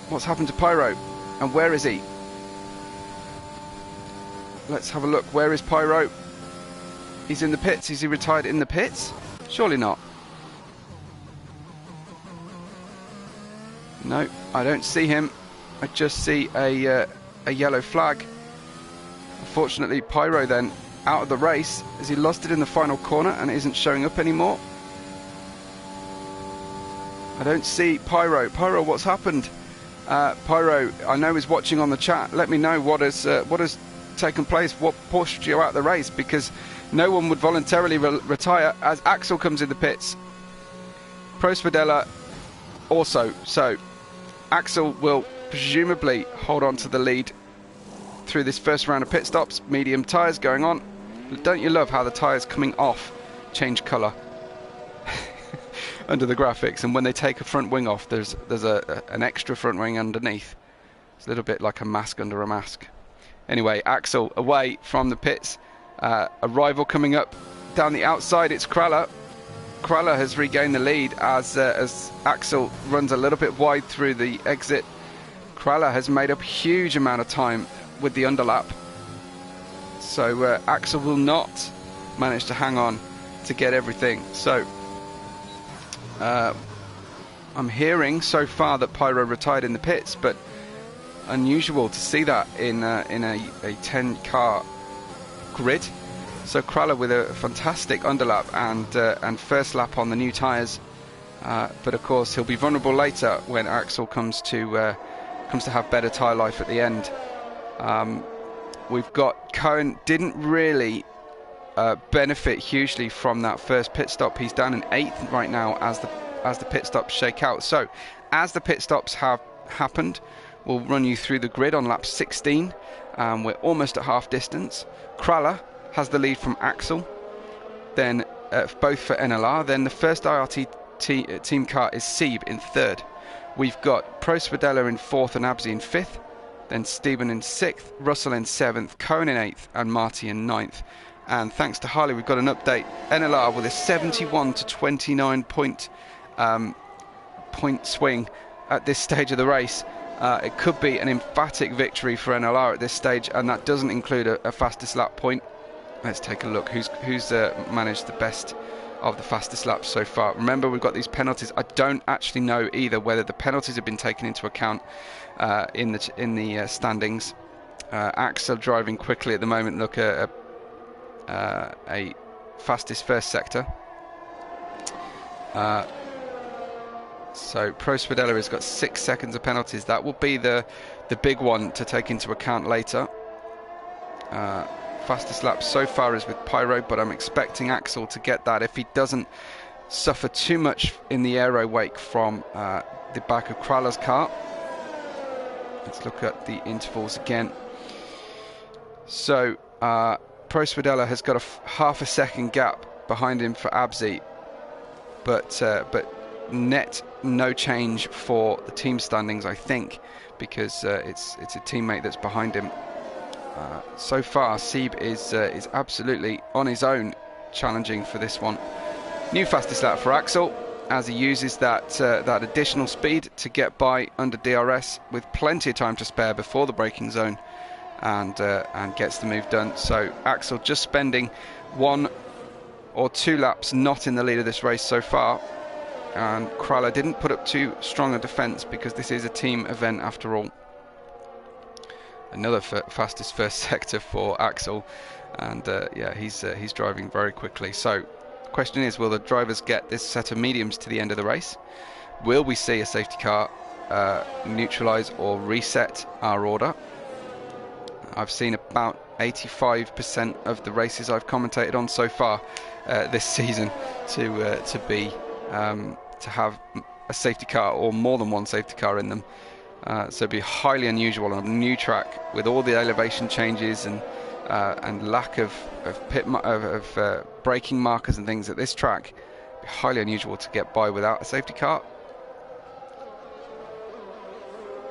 What's happened to Pyro? And where is he? Let's have a look. Where is Pyro? He's in the pits. Is he retired in the pits? Surely not. No, I don't see him. I just see a yellow flag. Unfortunately, Pyro then out of the race. Has he lost it in the final corner and it isn't showing up anymore? I don't see Pyro. Pyro, what's happened? Pyro, I know is watching on the chat. Let me know what has taken place. What pushed you out of the race? Because no one would voluntarily retire as Axel comes in the pits. Pro Spadella also. So Axel will presumably hold on to the lead through this first round of pit stops. Medium tyres going on. Don't you love how the tyres coming off change colour under the graphics, and when they take a front wing off, there's an extra front wing underneath. It's a little bit like a mask under a mask. Anyway, Axel away from the pits. A rival coming up down the outside. It's Kraller. Kraller has regained the lead as Axel runs a little bit wide through the exit. Kraller has made up a huge amount of time with the underlap. So Axel will not manage to hang on to get everything. So I'm hearing so far that Pyro retired in the pits, but unusual to see that in a 10-car grid. So Kraller with a fantastic underlap and first lap on the new tyres, but of course he'll be vulnerable later when Axel comes to have better tyre life at the end. We've got Cohen didn't really benefit hugely from that first pit stop. He's down in 8th right now as the pit stops shake out. So as the pit stops have happened, we'll run you through the grid on lap 16. We're almost at half distance. Kraller has the lead from Axel, then both for NLR. Then the first IRT team car is Sieb in 3rd. We've got Pro Spadella in 4th and Abzi in 5th. Then Steben in 6th, Russell in 7th, Cohen in 8th, and Marty in 9th. And thanks to Harley, we've got an update. NLR with a 71 to 29 point swing at this stage of the race. It could be an emphatic victory for NLR at this stage, and that doesn't include a fastest lap point. Let's take a look. Who's managed the best of the fastest laps so far? Remember, we've got these penalties. I don't actually know either whether the penalties have been taken into account in the standings. Axel driving quickly at the moment. Look at a fastest first sector. So Pro Spadella has got 6 seconds of penalties. That will be the big one to take into account later. Fastest lap so far is with Pyro, but I'm expecting Axel to get that if he doesn't suffer too much in the aero wake from the back of Kraller's car. Let's look at the intervals again. So Pro Spadella has got a half a second gap behind him for Abzi, but net no change for the team standings, I think, because it's a teammate that's behind him. So far, Sieb is absolutely on his own, challenging for this one. New fastest lap for Axel as he uses that additional speed to get by under DRS with plenty of time to spare before the braking zone, and gets the move done. So Axel just spending 1 or 2 laps not in the lead of this race so far, and Kraller didn't put up too strong a defence because this is a team event after all. Another fastest first sector for Axel, and yeah, he's driving very quickly. So the question is, will the drivers get this set of mediums to the end of the race? Will we see a safety car neutralise or reset our order? I've seen about 85% of the races I've commentated on so far this season to have a safety car or more than one safety car in them. So it'd be highly unusual on a new track with all the elevation changes and lack of braking markers and things at this track highly unusual to get by without a safety car.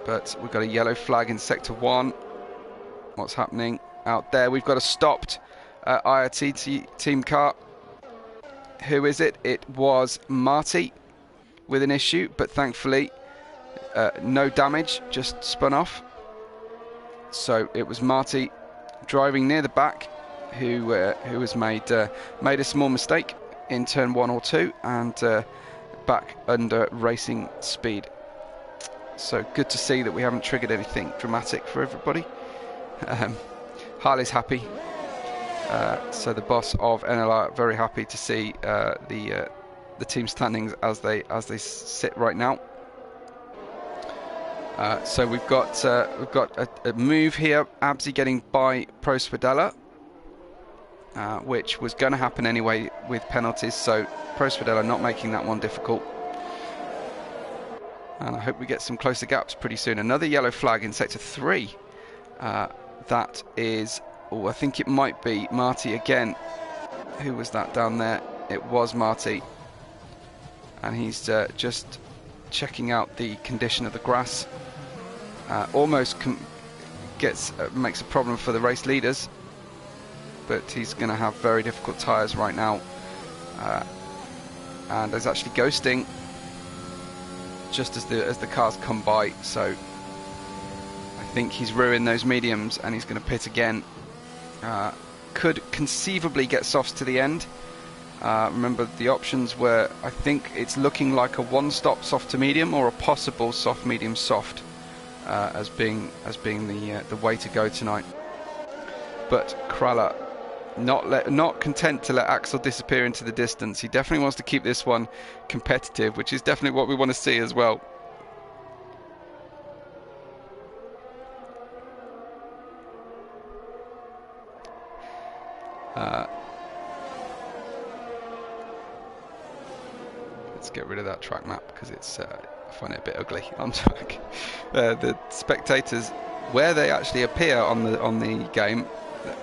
But we've got a yellow flag in sector 1. What's happening out there? We've got a stopped IRT team car. Who is it? It was Marty with an issue, but thankfully no damage, just spun off. So it was Marty driving near the back who has made a small mistake in turn 1 or 2 and back under racing speed. So good to see that we haven't triggered anything dramatic for everybody. Harley's happy. So the boss of NLR very happy to see the team standings as they sit right now. So we've got a move here. Abzi getting by Pro Spadella, which was going to happen anyway with penalties. So Pro Spadella not making that one difficult. And I hope we get some closer gaps pretty soon. Another yellow flag in sector 3. That is, oh, I think it might be Marty again. Who was that down there? It was Marty. And he's just checking out the condition of the grass. Almost makes a problem for the race leaders. But he's going to have very difficult tyres right now. And there's actually ghosting just as the cars come by, so I think he's ruined those mediums and he's going to pit again. Could conceivably get softs to the end. Remember the options were, I think it's looking like a one-stop soft to medium or a possible soft medium soft as being the way to go tonight. But Kralla not content to let Axel disappear into the distance. He definitely wants to keep this one competitive, which is definitely what we want to see as well. Let's get rid of that track map because it's I find it a bit ugly on track. The spectators, where they actually appear on the game,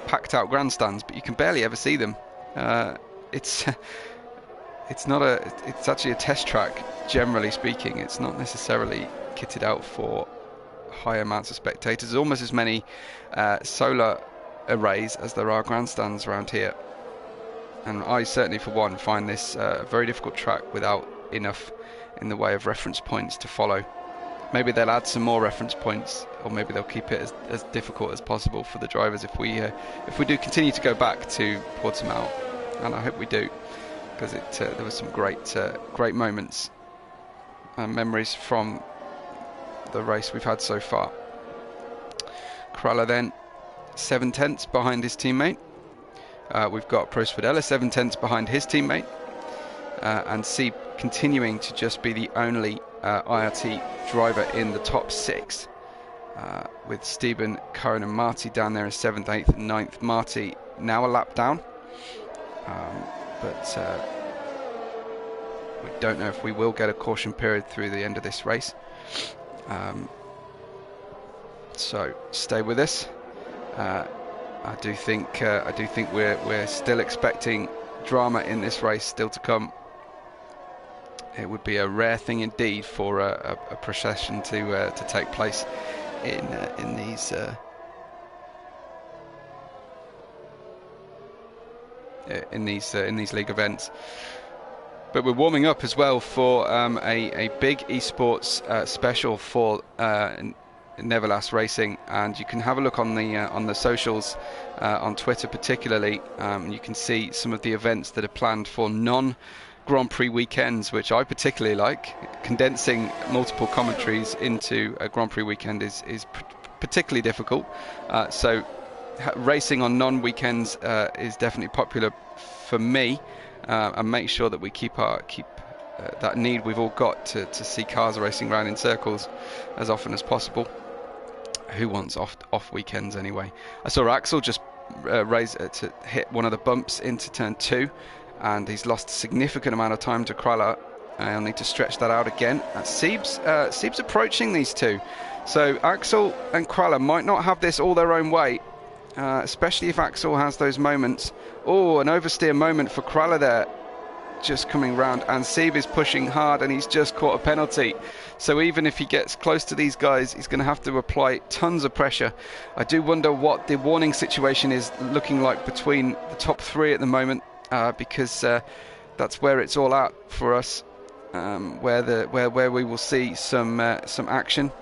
packed out grandstands, but you can barely ever see them. It's actually a test track, generally speaking. It's not necessarily kitted out for high amounts of spectators. There's almost as many solar arrays as there are grandstands around here, and I certainly for one find this a very difficult track without enough in the way of reference points to follow. Maybe they'll add some more reference points, or maybe they'll keep it as difficult as possible for the drivers if we do continue to go back to Portimao, and I hope we do, because there were some great moments and memories from the race we've had so far. Kralla then 7 tenths behind his teammate. We've got Pro Spadella 7 tenths behind his teammate, and Sieb continuing to just be the only IRT driver in the top 6, with Stephen, Cohen and Marty down there in 7th, 8th and 9th. Marty now a lap down, but we don't know if we will get a caution period through the end of this race, so stay with us. I do think we're still expecting drama in this race still to come. It would be a rare thing indeed for a procession to take place in these league events. But we're warming up as well for a big esports special for neverlastracing, and you can have a look on the socials, on Twitter particularly. You can see some of the events that are planned for non-Grand Prix weekends, which I particularly like. Condensing multiple commentaries into a Grand Prix weekend is particularly difficult. So racing on non-weekends is definitely popular for me, and make sure that we keep that need we've all got to see cars racing around in circles as often as possible. Who wants off weekends anyway? I saw Axel just raise to hit one of the bumps into turn 2, and he's lost a significant amount of time to Kralla. I'll need to stretch that out again. Sieb's approaching these two, so Axel and Kralla might not have this all their own way, especially if Axel has those moments. Oh, an oversteer moment for Kralla there. just coming round, and Sieb is pushing hard, and he's just caught a penalty. So even if he gets close to these guys, he's going to have to apply tons of pressure. I do wonder what the warning situation is looking like between the top three at the moment, because that's where it's all out for us, where we will see some action.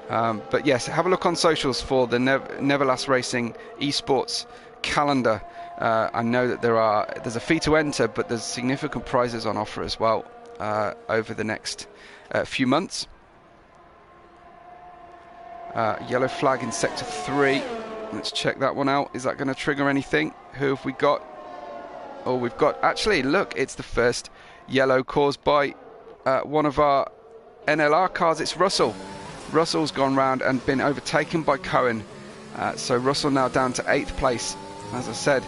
But yes, have a look on socials for the neverlastracing esports calendar. I know that there's a fee to enter, but there's significant prizes on offer as well over the next few months. Yellow flag in sector 3. Let's check that one out. Is that going to trigger anything? Who have we got? Oh, we've got, actually, look, it's the first yellow caused by one of our NLR cars. It's Russell. Russell's gone round and been overtaken by Cohen. So Russell now down to 8th place. As I said,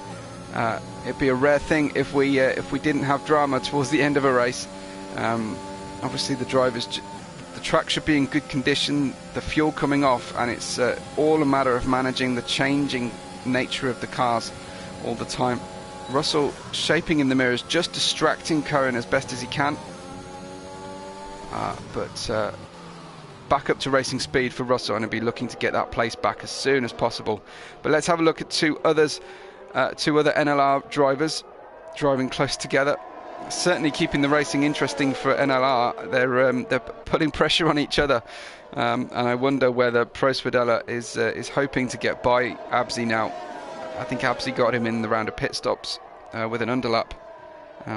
it'd be a rare thing if we didn't have drama towards the end of a race. Obviously the track should be in good condition, the fuel coming off, and it's all a matter of managing the changing nature of the cars all the time. Russell shaping in the mirrors, just distracting Cohen as best as he can, but back up to racing speed for Russell, and he'll be looking to get that place back as soon as possible. But let's have a look at two other NLR drivers driving close together. Certainly keeping the racing interesting for NLR. They're putting pressure on each other, and I wonder whether Pro Spadella is hoping to get by Abzi now. I think Abzi got him in the round of pit stops with an underlap.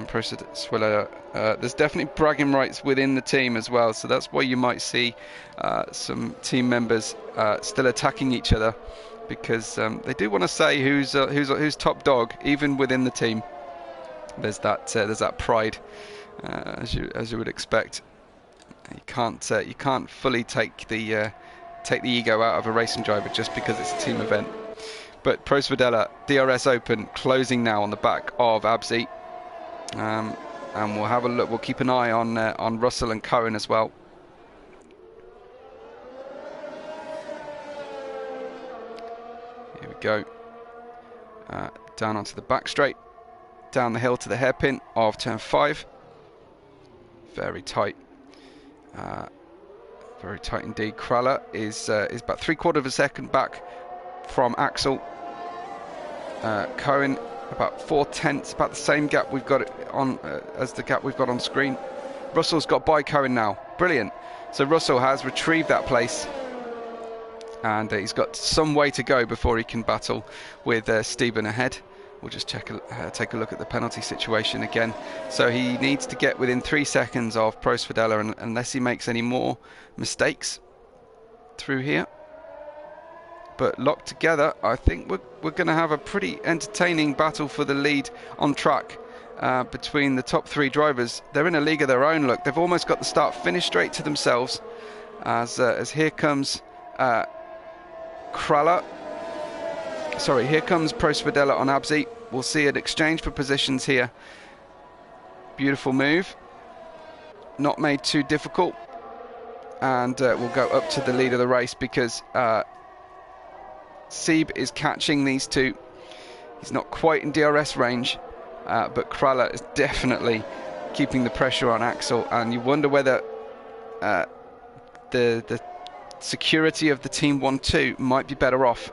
Pro Spadella, there's definitely bragging rights within the team as well, so that's why you might see some team members still attacking each other, because they do want to say who's top dog, even within the team. There's that pride, as you would expect. You can't fully take the ego out of a racing driver just because it's a team event. But Pro Spadella, DRS Open, closing now on the back of Abzi, and we'll have a look. We'll keep an eye on Russell and Cohen as well. Here we go, down onto the back straight, down the hill to the hairpin of turn 5. Very tight. Very tight indeed. Kraller is about 3/4 of a second back from Axel. Cohen about 4/10, about the same gap we've got on as the gap we've got on screen. Russell's got by Cohen now. Brilliant. So Russell has retrieved that place, and he's got some way to go before he can battle with Steben ahead. We'll just take a look at the penalty situation again. So he needs to get within 3 seconds of Pro Spadella, unless he makes any more mistakes through here. But locked together, I think we're going to have a pretty entertaining battle for the lead on track between the top 3 drivers. They're in a league of their own. Look, they've almost got the start-finish straight to themselves. As here comes Kraller. Sorry, here comes Pro Spadella on Abzi. We'll see an exchange for positions here. Beautiful move. Not made too difficult. And we'll go up to the lead of the race, because Sieb is catching these two. He's not quite in DRS range, but Kraller is definitely keeping the pressure on Axel. And you wonder whether the security of the Team 1-2 might be better off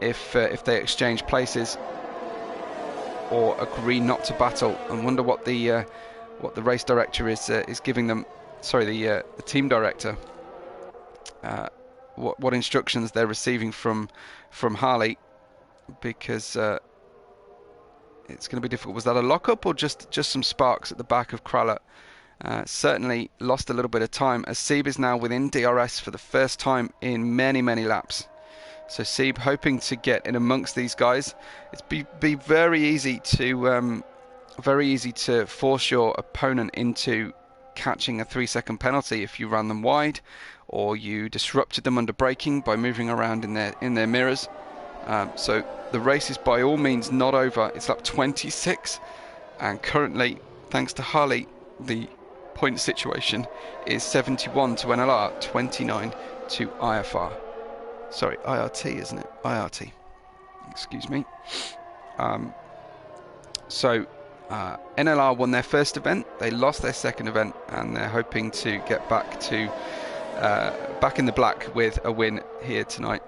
if they exchange places or agree not to battle. And wonder what the race director is giving them. Sorry, the team director. What instructions they're receiving from Harley, because it's going to be difficult. Was that a lockup or just some sparks at the back of Kraller? Certainly lost a little bit of time, as Sieb is now within DRS for the first time in many laps. So Sieb hoping to get in amongst these guys. It's be very easy to force your opponent into catching a 3-second penalty if you ran them wide, or you disrupted them under braking by moving around in their mirrors. So the race is by all means not over. It's lap 26, and currently, thanks to Harley, the point situation is 71 to NLR, 29 to IFR. Sorry, IRT, isn't it? IRT. Excuse me. So NLR won their first event, they lost their second event, and they're hoping to get back to back in the black with a win here tonight.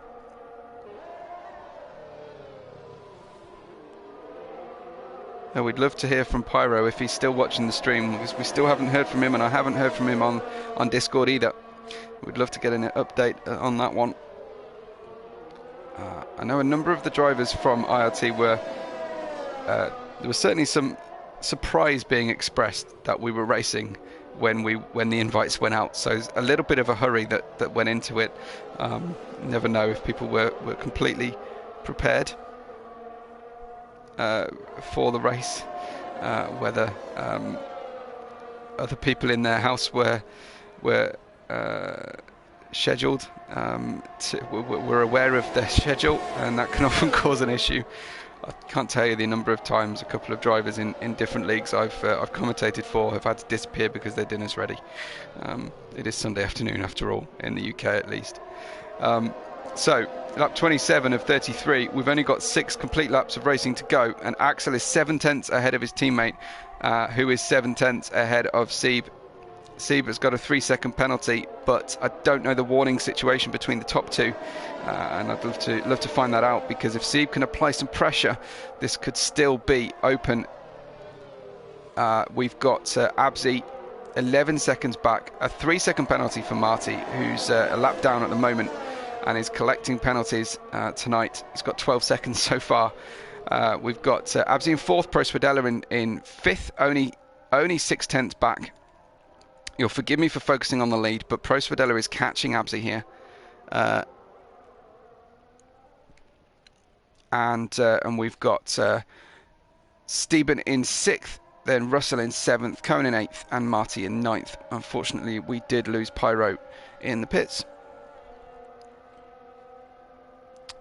We'd love to hear from Pyro if he's still watching the stream, because we still haven't heard from him, and I haven't heard from him on Discord either. We'd love to get an update on that one. I know a number of the drivers from IRT were there was certainly some surprise being expressed that we were racing when the invites went out, so a little bit of a hurry that went into it. Never know if people were completely prepared for the race, whether other people in their house were scheduled, were aware of their schedule, and that can often cause an issue. I can't tell you the number of times a couple of drivers in different leagues I've commentated for have had to disappear because their dinner's ready. It is Sunday afternoon after all, in the UK at least. So lap 27 of 33, we've only got 6 complete laps of racing to go, and Axel is 7/10 ahead of his teammate, who is 7/10 ahead of Sieb. Sieb has got a 3-second penalty, but I don't know the warning situation between the top two, and I'd love to find that out, because if Sieb can apply some pressure, this could still be open. We've got Abzi 11 seconds back, a 3-second penalty for Marty, who's a lap down at the moment and is collecting penalties tonight. He's got 12 seconds so far. We've got Abzi in 4th, Pro Swedella in 5th, only 6/10 back. You'll forgive me for focusing on the lead, but Pro Swedella is catching Abzi here. And we've got Steben in 6th, then Russell in 7th, Cohen in 8th, and Marty in 9th. Unfortunately, we did lose Pyro in the pits.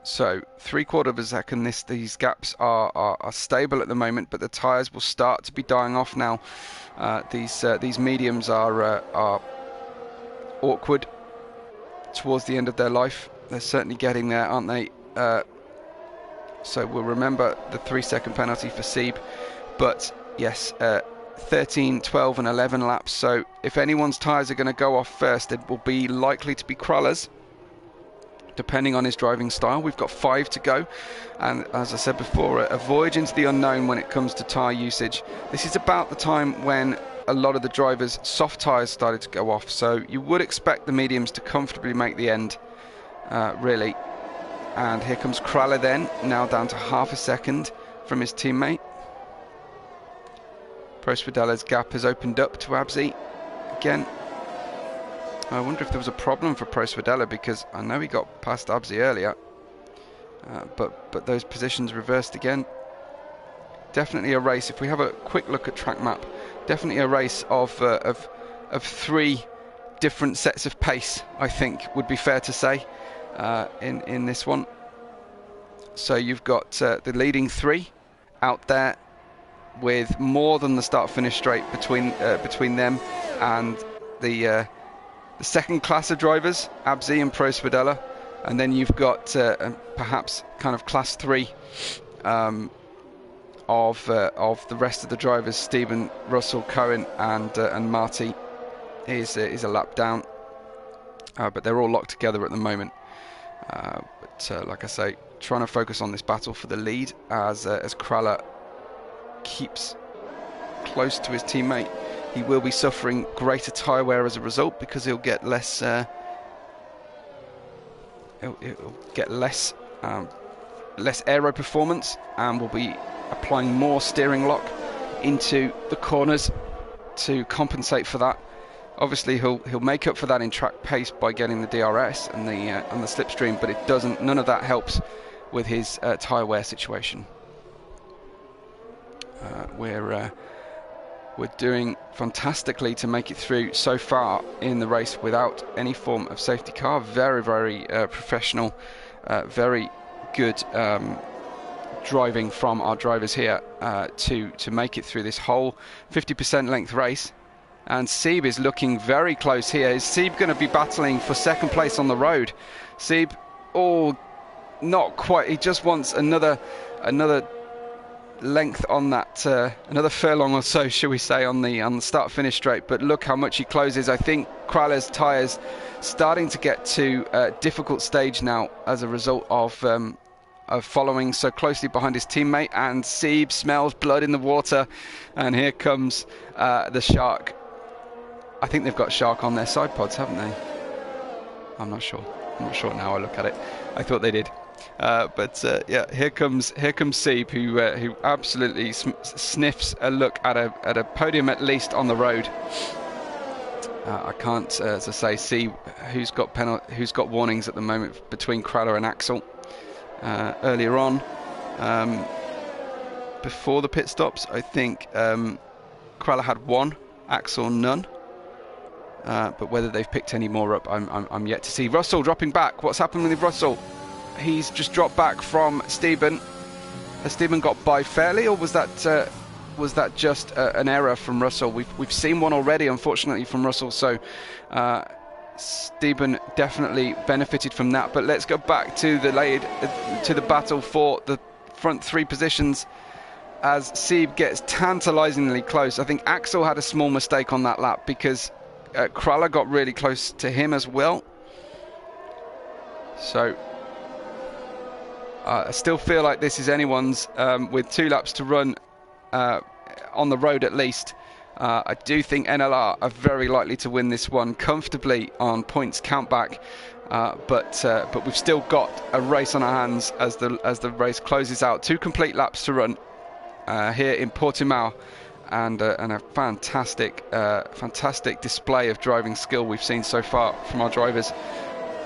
So 3/4 of a second, these gaps are stable at the moment, but the tyres will start to be dying off now. These mediums are awkward towards the end of their life. They're certainly getting there, aren't they? So we'll remember the 3-second penalty for Sieb. But yes, 13, 12 and 11 laps. So if anyone's tyres are going to go off first, it will be likely to be Kruller's, depending on his driving style. We've got 5 to go, and as I said before, a voyage into the unknown when it comes to tyre usage. This is about the time when a lot of the drivers' soft tyres started to go off, so you would expect the mediums to comfortably make the end, really. And here comes Kraller then, now down to half a second from his teammate. Pro Svedella's gap has opened up to Abzi again. I wonder if there was a problem for Pro Swedella, because I know he got past Abzi earlier, but those positions reversed again. Definitely a race, if we have a quick look at track map, definitely a race of 3 different sets of pace, I think would be fair to say, in this one. So you've got the leading 3 out there with more than the start-finish straight between them and the second class of drivers, Abzi and Pro Swedella, and then you've got perhaps kind of class 3 of the rest of the drivers. Steben, Russell, Cohen, and Marty is a lap down, but they're all locked together at the moment. But like I say, trying to focus on this battle for the lead as Kraller keeps close to his teammate. He will be suffering greater tyre wear as a result, because he'll get less less aero performance, and will be applying more steering lock into the corners to compensate for that. Obviously he'll make up for that in track pace by getting the DRS and the slipstream, but it doesn't. None of that helps with his tyre wear situation. We're doing fantastically to make it through so far in the race without any form of safety car. Very, very professional, very good driving from our drivers here to make it through this whole 50% length race. And Sieb is looking very close here. Is Sieb going to be battling for second place on the road? Sieb, oh, not quite. He just wants another length on that, another furlong or so, shall we say, on the start-finish straight. But look how much he closes. I think Kraller's tyres starting to get to a difficult stage now as a result of following so closely behind his teammate. And Sieb smells blood in the water, and here comes the Shark. I think they've got Shark on their side pods, haven't they? I'm not sure. I'm not sure now I look at it. I thought they did. But yeah, here comes Sieb, who absolutely sniffs a look at a podium at least on the road. I can't, as I say, see who's got warnings at the moment between Kraller and Axel. Earlier on, before the pit stops, I think Kraller had one, Axel none. But whether they've picked any more up, I'm yet to see. Russell dropping back. What's happened with Russell? He's just dropped back from Stephen. Has Stephen got by fairly, or was that just an error from Russell? We've seen one already, unfortunately, from Russell. So Stephen definitely benefited from that. But let's go back to the battle for the front three positions, as Sieb gets tantalisingly close. I think Axel had a small mistake on that lap, because Kraller got really close to him as well. So I still feel like this is anyone's with 2 laps to run on the road at least. I do think NLR are very likely to win this one comfortably on points count back, but we've still got a race on our hands as the race closes out. 2 complete laps to run here in Portimao, and a fantastic display of driving skill we've seen so far from our drivers.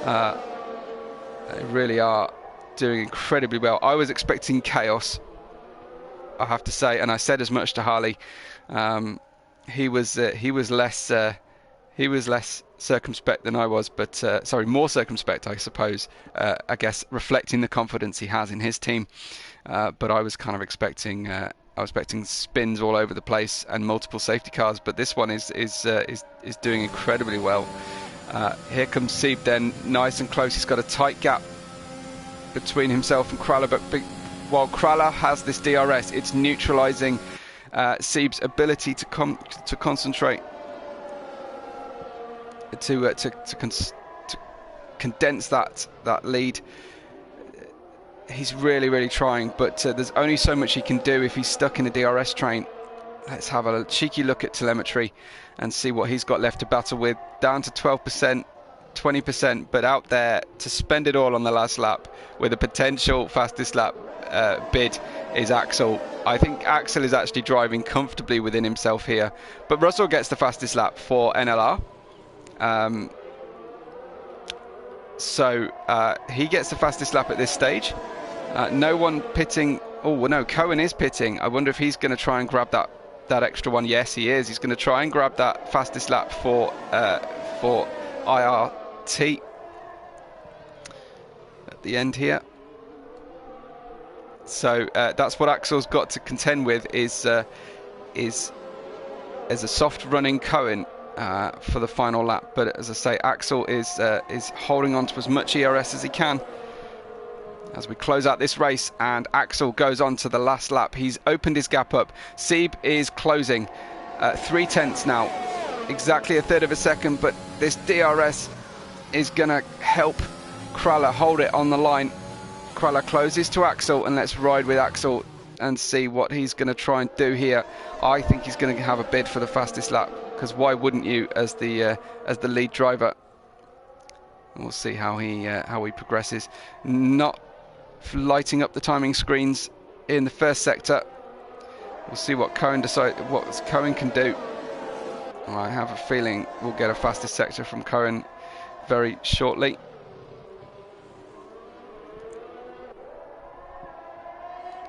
They really are doing incredibly well. I was expecting chaos, I have to say, and I said as much to Harley. He was less circumspect than I was, but sorry, more circumspect, I suppose. I guess reflecting the confidence he has in his team. But I was kind of expecting spins all over the place and multiple safety cars. But this one is doing incredibly well. Here comes Sieb then, nice and close. He's got a tight gap between himself and Kraller, but while Kraller has this DRS, it's neutralising Sieb's ability to concentrate, to condense that lead. He's really trying, but there's only so much he can do if he's stuck in a DRS train. Let's have a cheeky look at telemetry and see what he's got left to battle with. Down to 12%, 20%, but out there to spend it all on the last lap with a potential fastest lap bid is Axel. I think Axel is actually driving comfortably within himself here, but Russell gets the fastest lap for NLR. So he gets the fastest lap at this stage. No one pitting. Oh well, no, Cohen is pitting. I wonder if he's going to try and grab that extra one. Yes, he is. He's going to try and grab that fastest lap for IRT at the end here. So that's what Axel's got to contend with, is a soft running Cohen for the final lap. But as I say, Axel is holding on to as much ERS as he can as we close out this race, and Axel goes on to the last lap. He's opened his gap up. Sieb is closing 3/10 now, exactly a third of a second, but this DRS is gonna help Kraller hold it on the line. Kraller closes to Axel, and let's ride with Axel and see what he's going to try and do here. I think he's going to have a bid for the fastest lap, because why wouldn't you as the lead driver? And we'll see how he progresses. Not lighting up the timing screens in the first sector. We'll see what Cohen can do. I have a feeling we'll get a fastest sector from Cohen very shortly.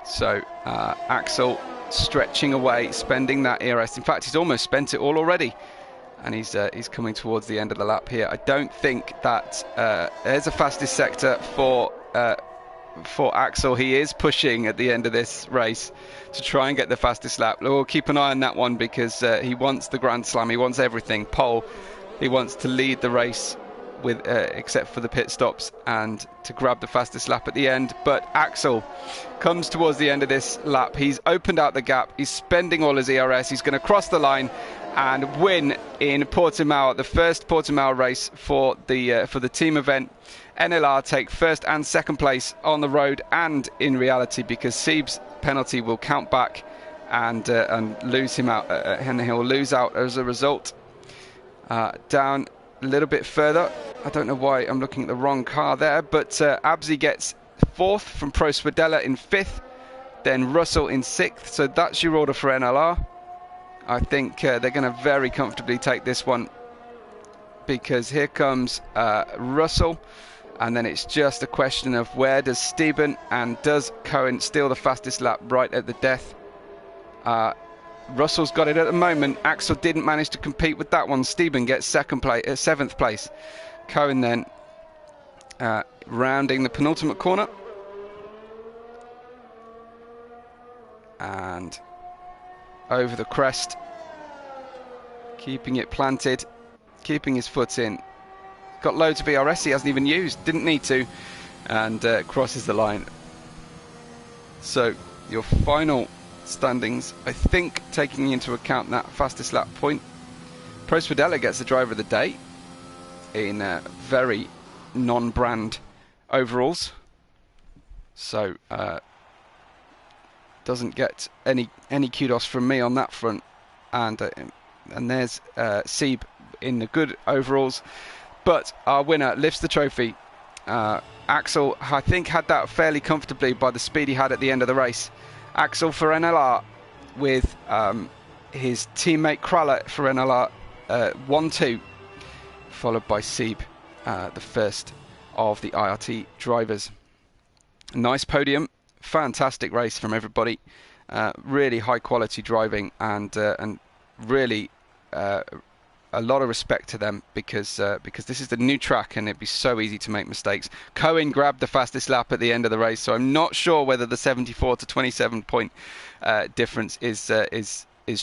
So Axel stretching away, spending that ERS. In fact, he's almost spent it all already, and he's coming towards the end of the lap here. I don't think that there's a fastest sector for Axel. He is pushing at the end of this race to try and get the fastest lap. We'll keep an eye on that one, because he wants the Grand Slam. He wants everything. Pole. He wants to lead the race with except for the pit stops and to grab the fastest lap at the end. But Axel comes towards the end of this lap. He's opened out the gap. He's spending all his ERS. He's going to cross the line and win in Portimao, the first Portimao race for the team event. NLR take first and second place on the road and in reality, because Sieb's penalty will count back and lose him out, and he'll lose out as a result. Down a little bit further, I don't know why I'm looking at the wrong car there, but Abzi gets fourth from Pro Swedella in fifth, then Russell in sixth. So that's your order for NLR. I think they're going to very comfortably take this one, because here comes Russell, and then it's just a question of where does Steben and does Cohen steal the fastest lap right at the death. Russell's got it at the moment. Axel didn't manage to compete with that one. Steben gets seventh place. Cohen then rounding the penultimate corner, and over the crest, keeping it planted, keeping his foot in. Got loads of ERS he hasn't even used, didn't need to, and crosses the line. So your final standings, I think, taking into account that fastest lap point, Pro Swedella gets the driver of the day in very non-brand overalls, so doesn't get any kudos from me on that front. And there's Sieb in the good overalls, but our winner lifts the trophy. Axel, I think, had that fairly comfortably by the speed he had at the end of the race. Axel for NLR with his teammate Kraller for NLR 1-2, followed by Sieb, the first of the IRT drivers. Nice podium, fantastic race from everybody. Really high quality driving, and really a lot of respect to them, because this is the new track and it'd be so easy to make mistakes. Cohen grabbed the fastest lap at the end of the race, so I'm not sure whether the 74 to 27 point difference is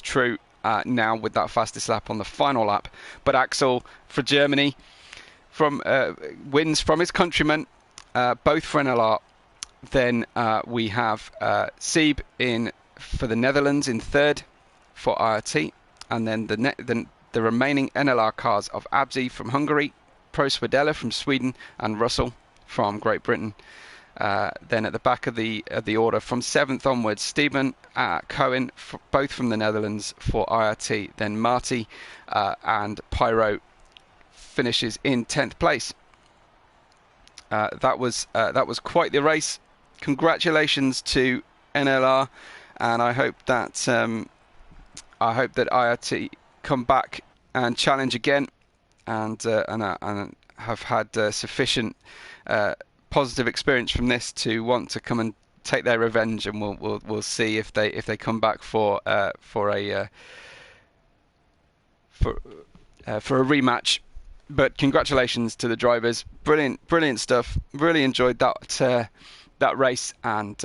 true now with that fastest lap on the final lap. But Axel for Germany wins from his countrymen, both for NLR. Then we have Sieb for the Netherlands in third for IRT, and then the remaining NLR cars of Abzi from Hungary, Pro Swedella from Sweden, and Russell from Great Britain. Then at the back of the order, from 7th onwards, Steben, Cohen, both from the Netherlands for IRT. Then Marty and Pyro finishes in 10th place. That was quite the race. Congratulations to NLR, and I hope that IRT come back and challenge again, and have had sufficient positive experience from this to want to come and take their revenge, and we'll see if they come back for a rematch. But congratulations to the drivers, brilliant stuff. Really enjoyed that race, and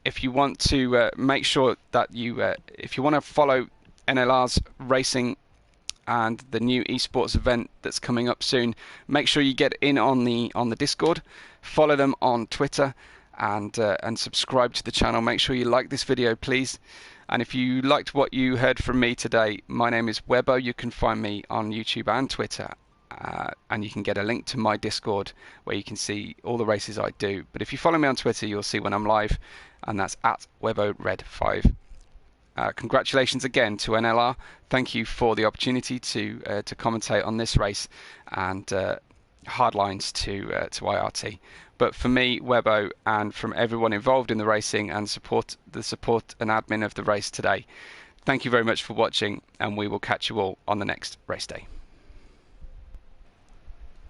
if you want to make sure that if you want to follow NLR's racing and the new esports event that's coming up soon, make sure you get in on the Discord, follow them on Twitter, and subscribe to the channel. Make sure you like this video, please. And if you liked what you heard from me today, my name is Webbo. You can find me on YouTube and Twitter, and you can get a link to my Discord where you can see all the races I do. But if you follow me on Twitter, you'll see when I'm live, and that's at WebboRed5. Congratulations again to NLR. Thank you for the opportunity to commentate on this race, and hard lines to IRT. But for me, Webbo, and from everyone involved in the racing and the support and admin of the race today, thank you very much for watching, and we will catch you all on the next race day.